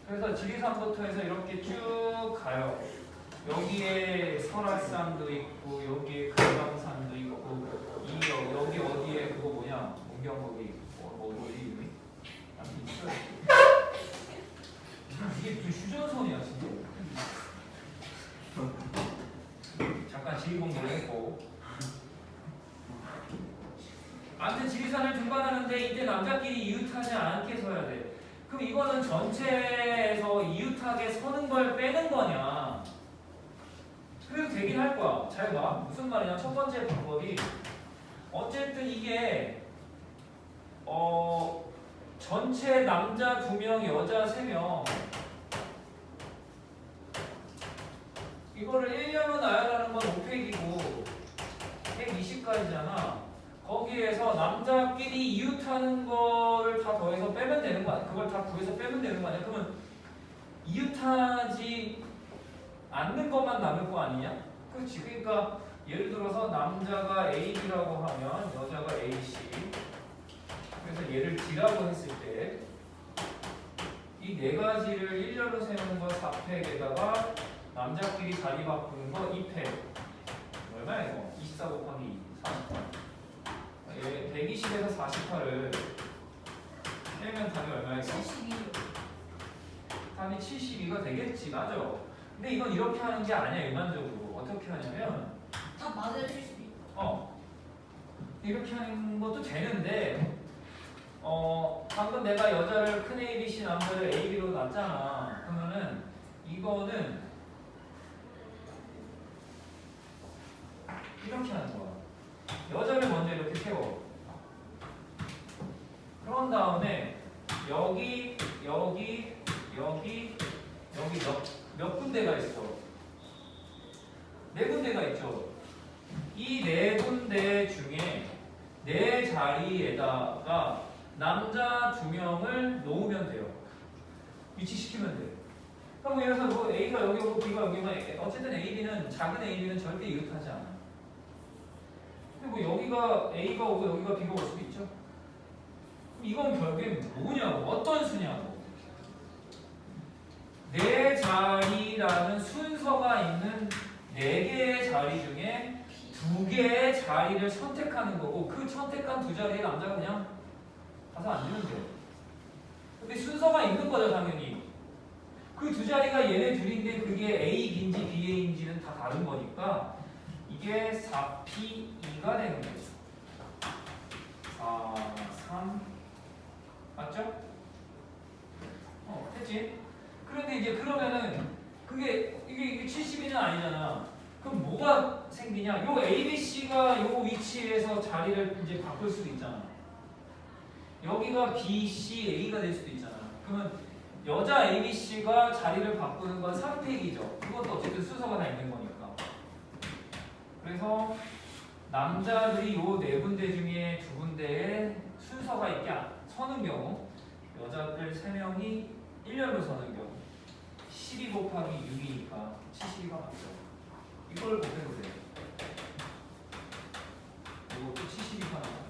Speaker 1: 그래서 지리산부터 해서 이렇게 쭉 가요. 여기에 설악산도 있고 여기에 금강산도 있고 여기 어디에 그거 뭐냐 문경거기 어디 이름이? 아무튼 있어요. 이게 무슨 휴전선이야 진짜. 잠깐 지리 공부를 했고. 아무튼 지리산을 등반하는데 이때 남자끼리 이웃하지 않게 서야 돼. 그럼 이거는 전체에서 이웃하게 서는 걸 빼는 거냐? 그래도 되긴 할 거야. 잘 봐. 무슨 말이냐? 첫 번째 방법이 어쨌든 이게 전체 남자 2명, 여자 3명 이거를 1년으로 나열하는 건 5팩이고 120까지잖아. 거기 여기에서 남자끼리 이웃하는 거를 다 더해서 빼면 되는 거 아니야? 그걸 다 구해서 빼면 되는 거 아니야? 그러면 이웃하지 않는 것만 남을 거 아니냐? 그렇지. 그러니까 예를 들어서 남자가 AB라고 하면 여자가 AC. 그래서 얘를 D라고 했을 때 이 네 가지를 일렬로 세우는 거 4팩에다가 남자끼리 자리 바꾸는 거 2팩. 얼마야 이거? 24 곱하기 2, 48. 120에서 48을 빼면 답이 얼마야 이거?
Speaker 2: 72.
Speaker 1: 답이 72가 되겠지. 맞아. 근데 이건 이렇게 하는 게 아니야. 일반적으로 어떻게 하냐면
Speaker 2: 다 맞아요 72.
Speaker 1: 이렇게 하는 것도 되는데 방금 내가 여자를 큰 A, B, C, 남자를 A, B로 놨잖아. 그러면은 이거는 이렇게 하는 거야. 여자를 먼저 이렇게 세워. 그런 다음에 여기 몇 군데가 있어? 네 군데가 있죠. 이 네 군데 중에 네 자리에다가 남자 2명을 놓으면 돼요. 위치시키면 돼. 그럼 뭐 예를 들어서 뭐 A가 여기 오고 B가 여기 오면 어쨌든 A, B는 작은 A, B는 절대 이웃하지 않아. 근데 뭐 여기가 A가 오고 여기가 B가 올 수도 있죠. 그럼 이건 결국엔 뭐냐고, 어떤 수냐고. 네 자리라는 순서가 있는 네 개의 자리 중에 두 개의 자리를 선택하는 거고 그 선택한 두 자리에 남자가 그냥 가서 앉으면 돼요. 근데 순서가 있는 거죠, 당연히. 그 두 자리가 얘네 둘인데 그게 A, B인지 B, A인지는 다 다른 거니까 이게 4P2가 되는 거죠. 4, 3 맞죠? 됐지? 그런데 이제 그러면은 이게 72는 아니잖아. 그럼 뭐가 생기냐? 요 A, B, C가 요 위치에서 자리를 이제 바꿀 수도 있잖아. 여기가 B, C, A가 될 수도 있잖아. 그러면 여자 A, B, C가 자리를 바꾸는 건 3팩이죠. 그것도 어쨌든 순서가 다 있는 거니까. 그래서 남자들이 요 네 군데 중에 두 군데에 순서가 있게 서는 경우 여자들 3명이 일렬로 서는 경우 12 곱하기 6이니까 72가 맞죠. 이걸 곱해보세요. 이것도 72가 나와요.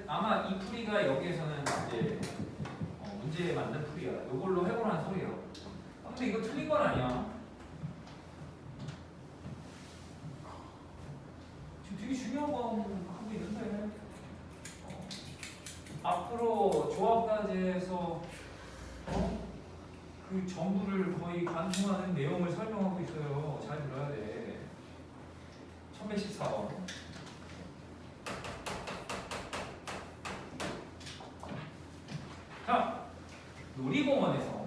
Speaker 1: 아마 이 풀이가 여기에서는 이제 문제에 맞는 풀이야. 이걸로 해보라는 소리예요. 근데 이거 틀린 건 아니야. 지금 되게 중요한 거 하고 있는데 앞으로 조합과제에서 그 전부를 거의 관통하는 내용을 설명하고 있어요. 잘 들어야 돼. 1114번. 자, 놀이공원에서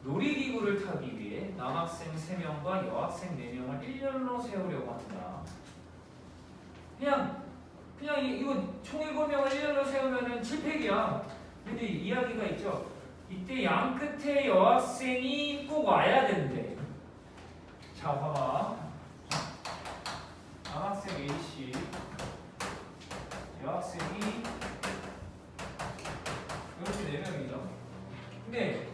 Speaker 1: 놀이기구를 타기 위해 남학생 3명과 여학생 4명을 일렬로 세우려고 한다. 그냥 이거 총 7명을 일렬로 세우면은 7팩이야. 근데 이야기가 있죠. 이때 양 끝에 여학생이 꼭 와야 된대. 자, 봐봐. 남학생 A씨, 여학생이 이렇게 4명이죠. 근데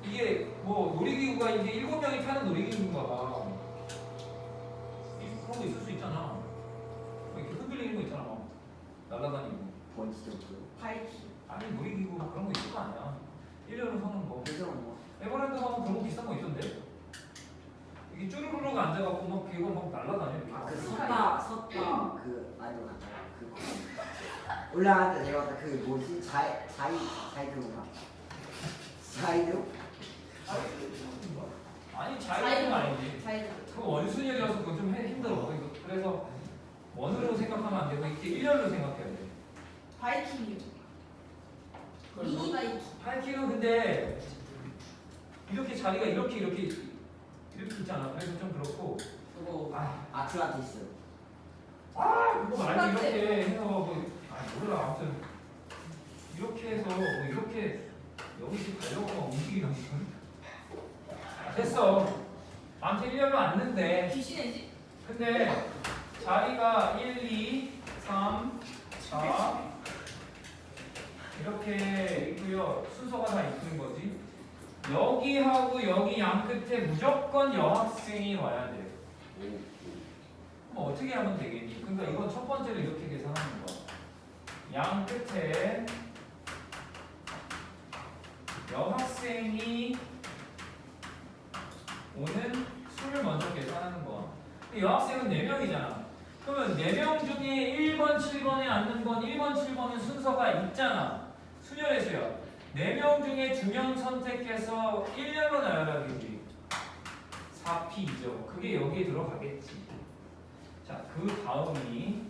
Speaker 1: 이게 뭐 놀이기구가 이제 7명이 타는 놀이기구인가 봐. 그런 거 있을 수 있잖아. 뭐 이렇게 흔들리는 거 있잖아. 막 날아다니고.
Speaker 3: 번지점프.
Speaker 2: 바이킹.
Speaker 1: 아니 놀이기구 뭐 그런 거 있을 거 아니야. 1년으로 서는 거.
Speaker 3: 그래서 뭐
Speaker 1: 에버랜드 가면 그런 거 비싼 거 있던데. 이게 쭈루루룩 앉아갖고 막 그거 막 날아다녀.
Speaker 3: 그 섰다 그 아이돌 같잖아. 그 올라갔다 내려갔다 그 뭐지 자이드인가? 자이드?
Speaker 1: 아니 자유는 아니지.
Speaker 2: 자이드.
Speaker 1: 그 원순열이라서 그거 좀 힘들어. 그래서 원으로 생각하면 안 되고 이렇게 일렬로 생각해야 돼.
Speaker 2: 바이킹이요. 미니 바이킹.
Speaker 1: 하이킹은 근데 이렇게 자리가 이렇게 있잖아. 그래서 좀 그렇고.
Speaker 3: 그거 아틀란티스.
Speaker 1: 그거 말고 이렇게 해서 몰라. 아무튼 이렇게 해서 뭐 이렇게 여기서 가려고 막 움직이는 됐어. 아무튼 일렬로 앉는데.
Speaker 2: 귀신의 집.
Speaker 1: 근데 자 자리가 1, 2, 3, 4 이렇게 있고요. 순서가 다 있는 거지. 여기하고 여기 양 끝에 무조건 여학생이 와야 돼. 그럼 어떻게 하면 되겠니? 그러니까 이건 첫 번째로 이렇게 계산하는 거야. 양 끝에 여학생이 오는 수를 먼저 계산하는 거야. 여학생은 4명이잖아. 그러면 4명 중에 1번, 7번에 앉는 건 1번, 7번은 순서가 있잖아. 순열에서요. 4명 중에 2명 선택해서 1년로 나열하기지. 4P이죠. 그게 여기에 들어가겠지. 자, 그 다음이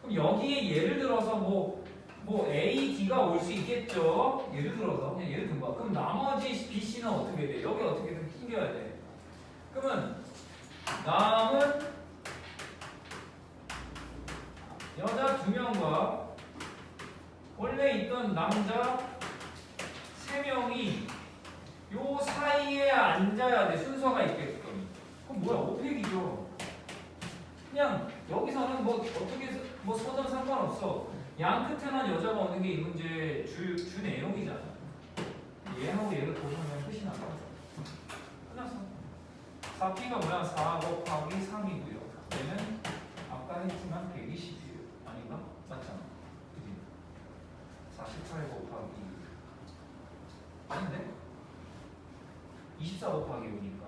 Speaker 1: 그럼 여기에 예를 들어서 뭐 A, D가 올 수 있겠죠. 예를 들어서 그냥 예를 든 거야. 그럼 나머지 B, C는 어떻게 돼? 여기 어떻게든 튕겨야 돼. 그러면 남은 여자 2명과 원래 있던 남자 3명이 요 사이에 앉아야 돼. 순서가 있게끔. 그럼 뭐야? 오펙이죠. 그냥 여기서는 뭐 어떻게 뭐 서든 상관없어. 양 끝에만 여자가 오는 게 이 문제 주 내용이잖아. 얘하고 얘를 고르면 끝이 나가. 끝났어. 4P가 뭐야? 4 곱하기 3이고요. 얘는 아까 했지만 120이에요. 아닌가? 맞잖아. 그지? 48 곱하기 아닌데? 24 곱하기 5니까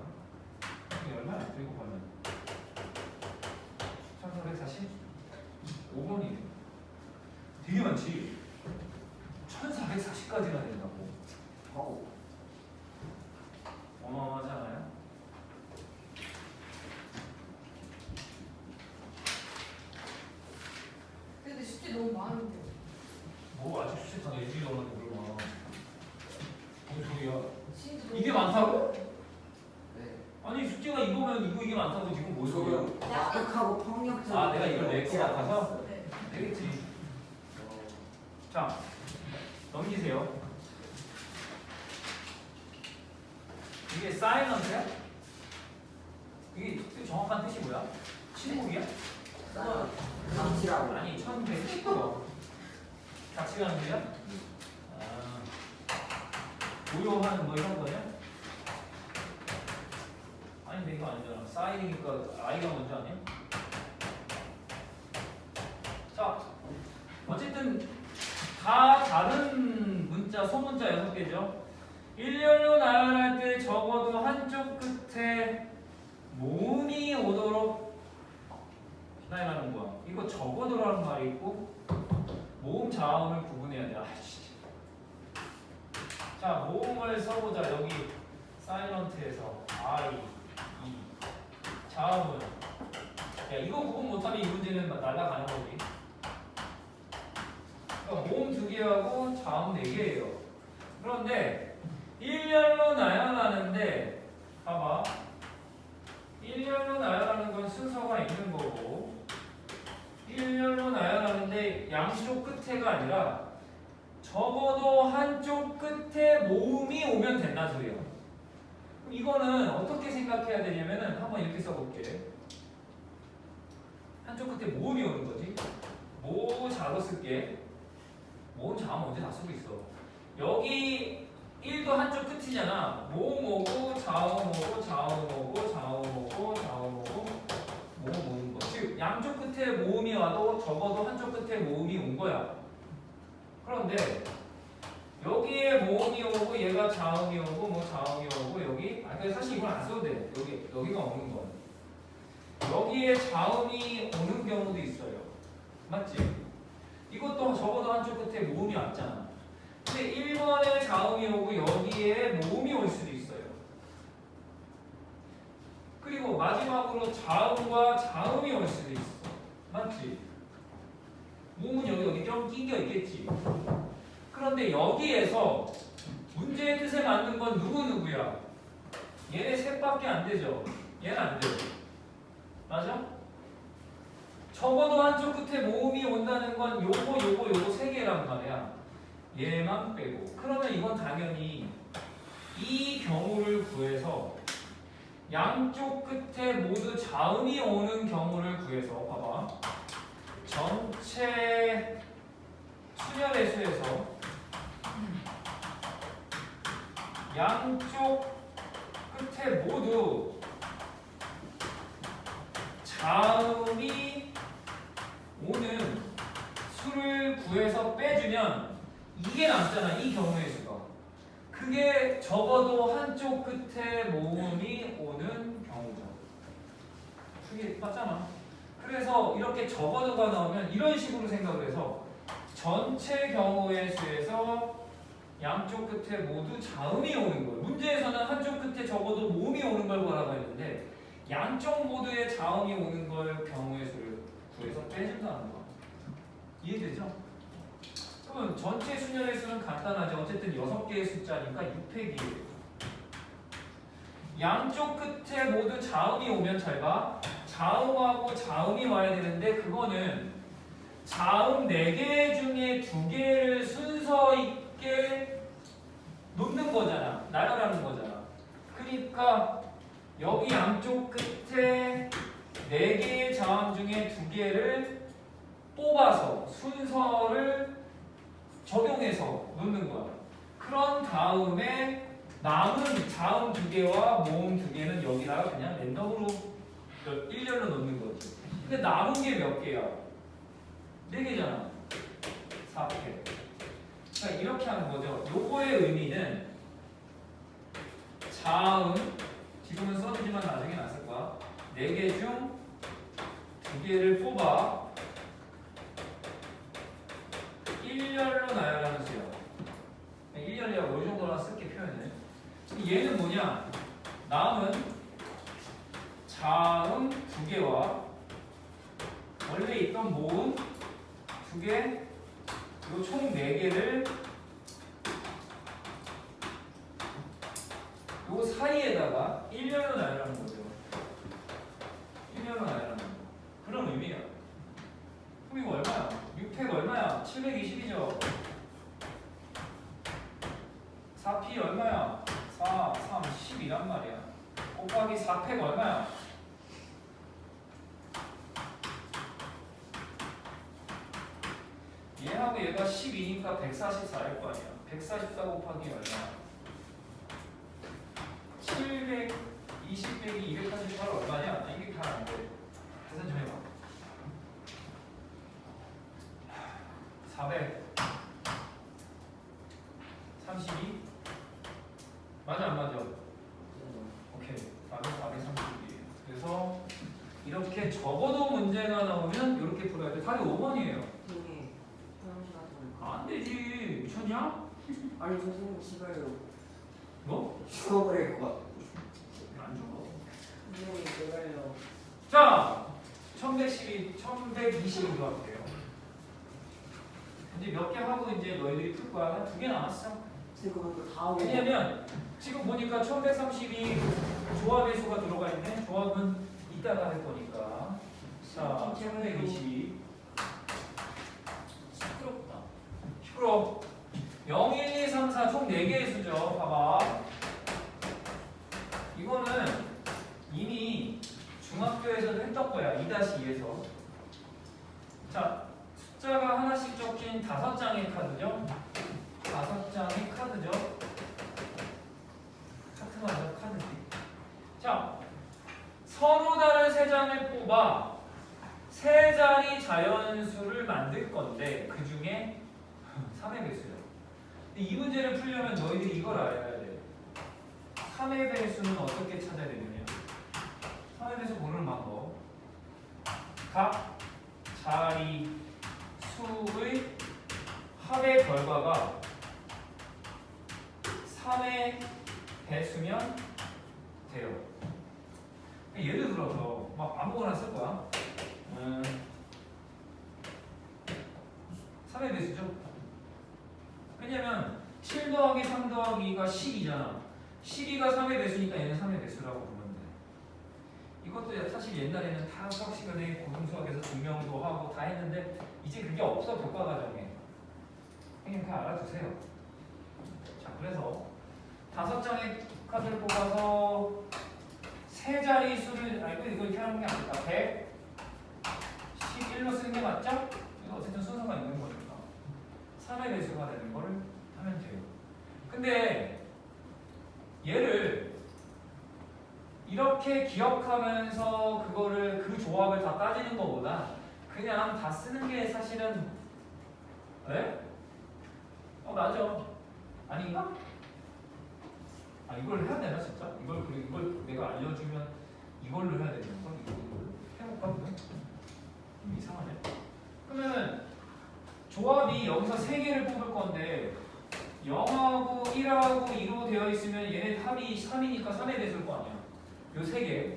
Speaker 1: 이게 얼마야? 그리고 보면 1440? 5번이에요. 되게 많지? 1440까지나 된다고. 어마어마하지 않아요?
Speaker 2: 근데 숙제 너무 많은데.
Speaker 1: 뭐 아직 수채 다 내지 않았는데 물어봐. 뭔 소리야?
Speaker 2: 진짜 너무
Speaker 1: 이게 많다고?
Speaker 4: 네.
Speaker 1: 아니 숙제가 이거면 이게 많다고 지금 뭔 소리야?
Speaker 3: 납득하고 폭력적.
Speaker 1: 아, 내가 이걸 낼 것 같아서?
Speaker 2: 네.
Speaker 1: 되겠지. 자, 넘기세요. 이게 사이런트야? 이게 정확한 뜻이 뭐야? 침묵이야?
Speaker 3: 감치라고.
Speaker 1: 아니 1119요. 같이 가는 거야? 아, 고요한 뭐 이런 거냐? 아닌데 이거 아니잖아. 사이니까 아이가 먼저 아니야? 자, 어쨌든 다 다른 문자, 소문자 6개죠. 일렬로 나열할 때 적어도 한쪽 끝에 모음이 오도록 나열하는 거야. 이거 적어도라는 말이 있고 모음 자음을 구분해야 돼. 아, 진짜. 자, 모음을 써보자. 여기 사이런트에서 I, E. 자음은 야, 이거 구분 못하면 이 문제는 날아가는 거지. 그러니까 모음 2개하고 자음 4개예요. 그런데 일렬로 나열하는데 봐봐. 일렬로 나열하는 건 순서가 있는 거고 일렬로 나열하는데 양쪽 끝에가 아니라 적어도 한쪽 끝에 모음이 오면 된다는 소리야. 그럼 이거는 어떻게 생각해야 되냐면은 한번 이렇게 써볼게. 한쪽 끝에 모음이 오는 거지. 모 자로 쓸게. 모음 자음 언제 다 쓰고 있어. 여기 1도 한쪽 끝이잖아. 모음 오고 자음 오고 자음 오고 자음 오고 자음 오고 모음 오는 거. 즉 양쪽 끝에 모음이 와도 적어도 한쪽 끝에 모음이 온 거야. 그런데 여기에 모음이 오고 얘가 자음이 오고 뭐 자음이 오고 여기 사실 이건 안 써도 돼. 여기가 오는 건 여기에 자음이 오는 경우도 있어요. 맞지? 이것도 적어도 한쪽 끝에 모음이 왔잖아. 근데 1번에 자음이 오고 여기에 모음이 올 수도 있어요. 그리고 마지막으로 자음과 자음이 올 수도 있어. 맞지? 모음은 여기 좀 낑겨 있겠지. 그런데 여기에서 문제의 뜻에 맞는 건 누구야? 얘네 셋밖에 안 되죠. 얘는 안 돼요. 맞아? 적어도 한쪽 끝에 모음이 온다는 건 요거 세 개란 말이야. 얘만 빼고. 그러면 이건 당연히 이 경우를 구해서 양쪽 끝에 모두 자음이 오는 경우를 구해서 봐봐. 전체 수열의 수에서 양쪽 끝에 모두 자음이 오는 수를 구해서 빼주면 이게 남잖아. 이 경우의 수가. 그게 적어도 한쪽 끝에 모음이 오는 경우죠. 그게 맞잖아. 그래서 이렇게 적어도가 나오면 이런 식으로 생각을 해서 전체 경우의 수에서 양쪽 끝에 모두 자음이 오는 거예요. 문제에서는 한쪽 끝에 적어도 모음이 오는 걸 구하라고 했는데 양쪽 모두의 자음이 오는 걸 경우의 수를 구해서 빼준다는 거. 이해되죠? 그러면 전체 수열의 수는 간단하죠. 어쨌든 6개의 숫자니까 6팩이에요. 양쪽 끝에 모두 자음이 오면 잘 봐. 자음하고 자음이 와야 되는데 그거는 자음 4개 중에 2개를 순서 있게 놓는 거잖아. 나열하는 거잖아. 그러니까 여기 양쪽 끝에 4개의 자음 중에 2개를 뽑아서 순서를 적용해서 놓는 거야. 그런 다음에 남은 자음 2개와 모음 2개는 여기다가 그냥 랜덤으로 일렬로 놓는 거지. 근데 남은 게 몇 개야? 4개잖아. 4개. 그러니까 이렇게 하는 거죠. 요거의 의미는 자음, 지금은 써주지만 나중에 났을 거야. 4개 중 2개를 뽑아 일렬로 나열하는 수야. 일렬이라고 이 정도나 쓸게 표현해. 얘는 뭐냐? 남은 자음 2개와 원래 있던 모음 2개, 그리고 총 4개를 요 사이에다가 일렬로 나열하는 거죠. 일렬로 나열하는 거. 그런 의미야. 그럼 이거 얼마야? 6팩 얼마야? 720이죠. 4P 얼마야? 4, 3, 10이란 말이야. 곱하기 4팩 얼마야? 얘하고 얘가 12니까 144일 거 아니야. 144 곱하기 얼마야? 720 빼기 288 얼마냐? 이게 잘 안 돼. 계산 좀 해봐. 432 맞아 안 맞아? 오케이. 432. 그래서 이렇게 적어도 문제가 나오면 이렇게 풀어야 돼. 답이 5번이에요.
Speaker 3: 선생님 화장실 갔다
Speaker 1: 안 되지. 미쳤냐?
Speaker 3: 아니 선생님 싫어요.
Speaker 1: 뭐?
Speaker 3: 죽어버릴 것 같아.
Speaker 1: 안 죽어.
Speaker 3: 선생님 제발요.
Speaker 1: 자, 1112, 1120인 것 같아요. 이제 몇 개 하고 이제 너희들이 풀 거야. 한 2개 남았어.
Speaker 3: 선생님 그거 다 오고.
Speaker 1: 왜냐면 지금 보니까 1132 조합의 수가 들어가 있네. 조합은 이따가 할 거니까. 자, 1122.
Speaker 2: 시끄럽다.
Speaker 1: 시끄러워. 0, 1, 2, 3, 4 총 4개의 수죠. 봐봐. 이거는 이미 중학교에서도 했던 거야. 2-2에서. 자, 숫자가 하나씩 적힌 5장의 카드죠. 5장의 카드죠. 카트 맞아, 카드지. 자, 서로 다른 3장을 뽑아 3자리 자연수를 만들 건데 그 중에 3의 배수야. 이 문제를 풀려면 너희들이 이걸 알아야 돼. 3의 배수는 어떻게 찾아야 되느냐? 3의 배수 모르는 방법. 각 자리 수의 합의 결과가 3의 배수면 돼요. 예를 들어서 막 아무거나 쓸 거야. 3의 배수죠. 왜냐면 7 더하기 3 더하기 2가 12잖아. 12가 3의 배수니까 얘는 3의 배수라고 보면 돼. 이것도 사실 옛날에는 다 수학 시간에 고등수학에서 증명도 하고 다 했는데 이제 그게 없어. 교과 과정에. 그냥 알아두세요. 자, 그래서 5장의 카드를 뽑아서 세 자리 수를 이거 이렇게 하는 게 아닐까? 111로 쓰는 게 맞죠? 이거 어쨌든 순서가 있는 거니까 3의 배수가 되는 거를 하면 돼요. 근데 얘를 이렇게 기억하면서 그거를 그 조합을 다 따지는 것보다 그냥 다 쓰는 게 사실은 네? 맞아. 아닌가? 이걸 해야 되나 진짜? 이걸 내가 알려주면 이걸로 해야 되는 거? 이걸로 해볼까 그러면? 좀 이상하네. 그러면은 조합이 여기서 3개를 뽑을 건데 0하고 1하고 2로 되어 있으면 얘네 합이 3이니까 3의 배수일 거 아니야. 요 3개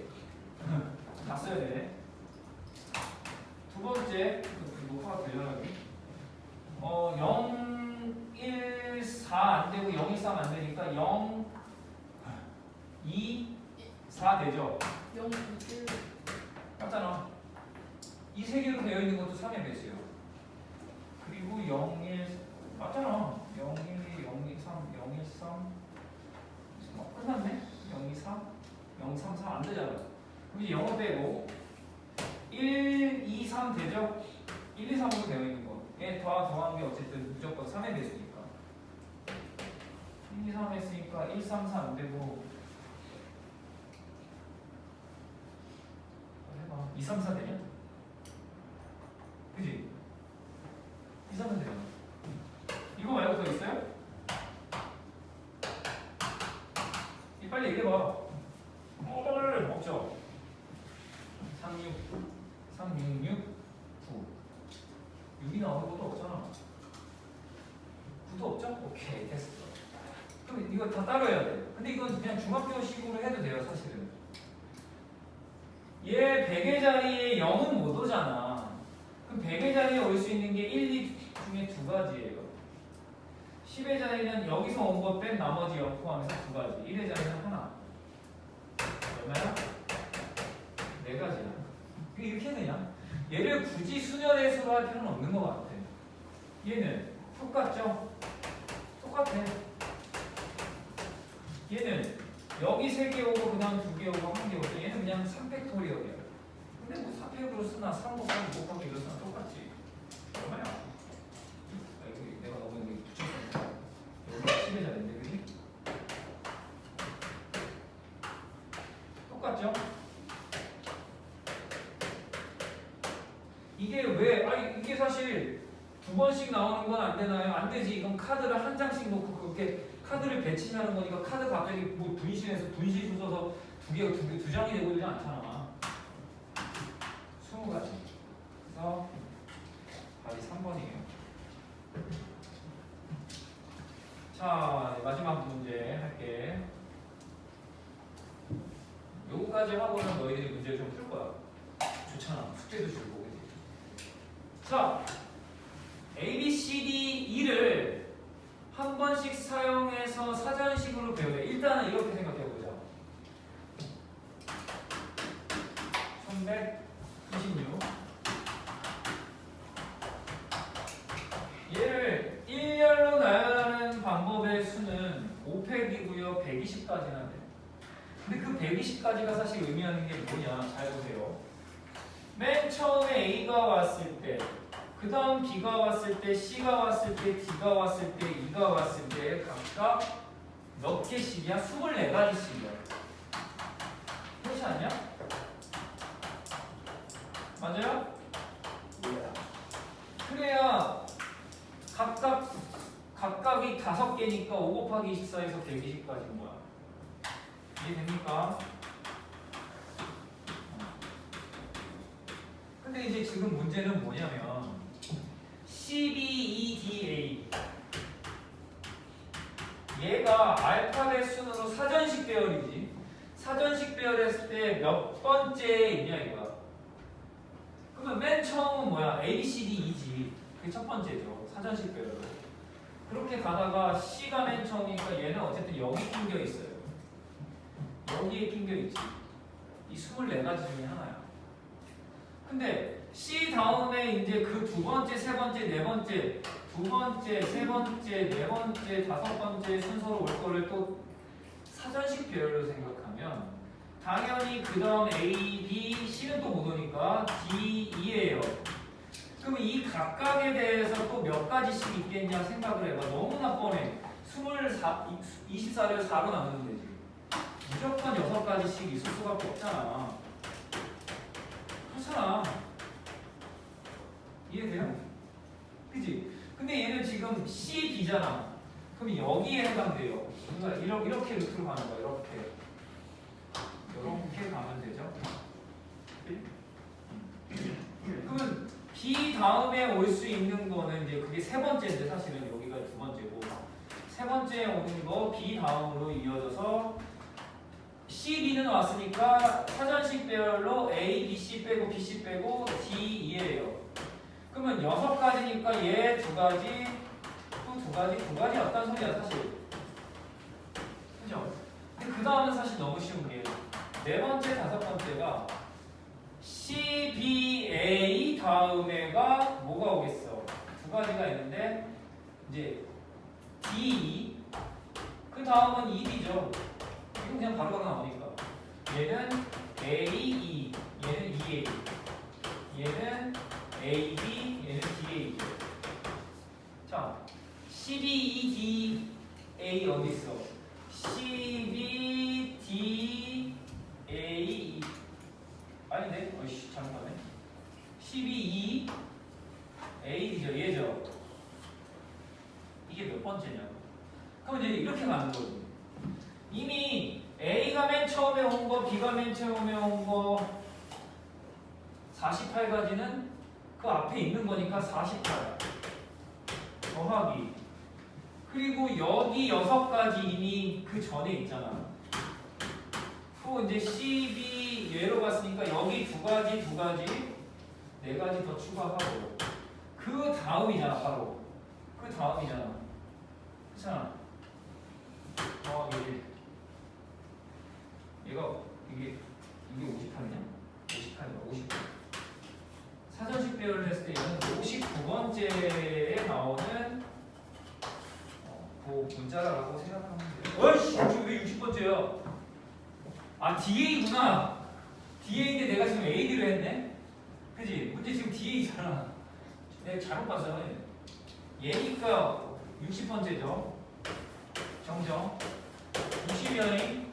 Speaker 1: 다 써야 되네. 두 번째 녹화가 되려나? 0, 1, 4 안 되고 0, 2, 3 안 되니까 0, 2, 4 되죠?
Speaker 2: 0, 1.
Speaker 1: 맞잖아. 이 3개로 되어 있는 것도 3의 배수예요. 그리고 0, 1 맞잖아. 0, 1, 2, 0, 2, 3, 0, 1, 3 끝났네? 0, 2, 3 0, 3, 4 안 되잖아. 그럼 이제 0을 빼고 1, 2, 3 되죠? 1, 2, 3으로 되어 있는 거. 얘 더한 게 어쨌든 무조건 3의 배수니까. 1, 2, 3 했으니까 1, 3, 4 안 되고 해봐. 2, 3, 4 되냐? 그지? 2, 3, 4 되잖아. 이거 말고 더 있어요? 빨리 얘기해봐. 없죠? 3, 6, 3, 6, 6, 9 6이 나오는 것도 없잖아. 9도 없죠? 오케이, 됐어. 그럼 이거 다 따로 해야 돼. 근데 이건 그냥 중학교식으로 해도 돼요, 사실은. 얘 100의 자리에 0은 못 오잖아. 그럼 100의 자리에 올 수 있는 게 1, 2 중에 2가지예요. 10의 자리는 여기서 온 것 뺀 나머지 0 포함해서 2가지. 1의 자리는 하나. 얼마야? 4가지야. 이렇게 되냐? 얘를 굳이 수열의 수로 할 필요는 없는 것 같아. 얘는 똑같죠? 똑같아. 얘는 여기 3개 오고 그다음 2개 오고 1개 오고 얘는 그냥 3팩토리얼이야. 근데 뭐 4팩으로 쓰나 3 곱하기 5 곱하기 1로 쓰나 똑같지. 얼마야? 내가 너무 여기 붙였어. 여기 10의 자리인데 그지? 똑같죠? 이게 왜? 이게 사실 2번씩 나오는 건 안 되나요? 안 되지. 이건 카드를 한 장씩 놓고 그렇게 카드를 배치하는 거니까 카드 갑자기 뭐 분실해서 분실 써서 두 장이 되고 이러지 않잖아. 20가지. 그래서 답이 3번이에요. 자, 마지막 문제 할게. 요거까지 하고는 너희들이 문제를 좀 풀 거야. 좋잖아. 숙제도 주고. 자, A, B, C, D, E를 한 번씩 사용해서 사전식으로 배우래. 일단은 이렇게 생각해보자. 326 얘를 1열로 나열하는 방법의 수는 5팩이고요. 120까지나 돼. 근데 그 120까지가 사실 의미하는 게 뭐냐? 잘 보세요. 맨 처음에 A가 왔을 때, 그 다음 B가 왔을 때, C가 왔을 때, D가 왔을 때, E가 왔을 때 각각 몇 개씩이야? 24가지씩이야. 그렇지 않냐? 맞아요? 그래야 각각이 5개니까 5 곱하기 24에서 120까지인 거야. 이해됩니까? 근데 이제 지금 문제는 뭐냐면 CBEDA 얘가 알파벳 순으로 사전식 배열이지. 사전식 배열했을 때 몇 번째에 있냐 이거야. 그러면 맨 처음은 뭐야? ABCDE지. 그게 첫 번째죠. 사전식 배열로. 그렇게 가다가 C가 맨 처음이니까 얘는 어쨌든 여기 낑겨 있어요. 여기에 낑겨 있지. 이 24가지 중에 하나야. 근데 C 다음에 이제 그 두 번째, 세 번째, 네 번째, 두 번째, 세 번째, 네 번째, 다섯 번째 순서로 올 거를 또 사전식 배열로 생각하면 당연히 그 다음 A, B, C는 또 못 오니까 D, E예요. 그러면 이 각각에 대해서 또 몇 가지씩 있겠냐 생각을 해봐. 너무나 뻔해. 24를 4로 나누면 되지. 무조건 6가지씩 있을 수밖에 없잖아. 그렇잖아. 이해돼요? 그지? 근데 얘는 지금 C, B잖아. 그럼 여기에 해당돼요. 그러니까 이렇게 루트로 가는 거야. 이렇게 가면 되죠. 그러면 B 다음에 올 수 있는 거는 이제 그게 세 번째인데 사실은 여기가 두 번째고 세 번째에 오는 거 B 다음으로 이어져서 C, B는 왔으니까 사전식별로 A, B, C 빼고 B, C 빼고 D, E예요. 그러면 6가지니까 얘 2가지, 또 2가지 어떤 소리야 사실. 그죠? 근데 그 다음은 사실 너무 쉬운 게 네 번째, 다섯 번째가 C, B, A 다음에가 뭐가 오겠어? 2가지가 있는데 이제 D, 그 다음은 ED죠. 이건 그냥 바로 나오니까 얘는 A, E, 얘는 EA, 얘는 A, B, 얘는 DA죠. 자, C, B, E, D, A 어디 있어? C, B, D, A, E. 아닌데? 어이씨, 잘못하네. 12, 2, A, D죠. 얘죠. 이게 몇 번째냐? 그럼 이제 이렇게 가는 거지. 이미 A가 맨 처음에 온 거, B가 맨 처음에 온 거, 48가지는 그 앞에 있는 거니까 48. 더하기. 그리고 여기 6가지 이미 그 전에 있잖아. 또 이제 C, B 얘로 갔으니까 여기 2가지, 4가지 더 추가하고 그 다음이잖아 바로. 그 다음이잖아. 그렇잖아. 이게 58이냐? 58이야. 58. 사전식별을 했을 때 얘는 59번째에 나오는 그 문자라고 생각하면 돼요. 어이씨, 왜 60번째야? 아, DA구나. DA인데 내가 지금 AD로 했네? 그지? 문제 지금 DA잖아. 내가 잘못 봤어. 얘니까 60번째죠. 정정. 60년이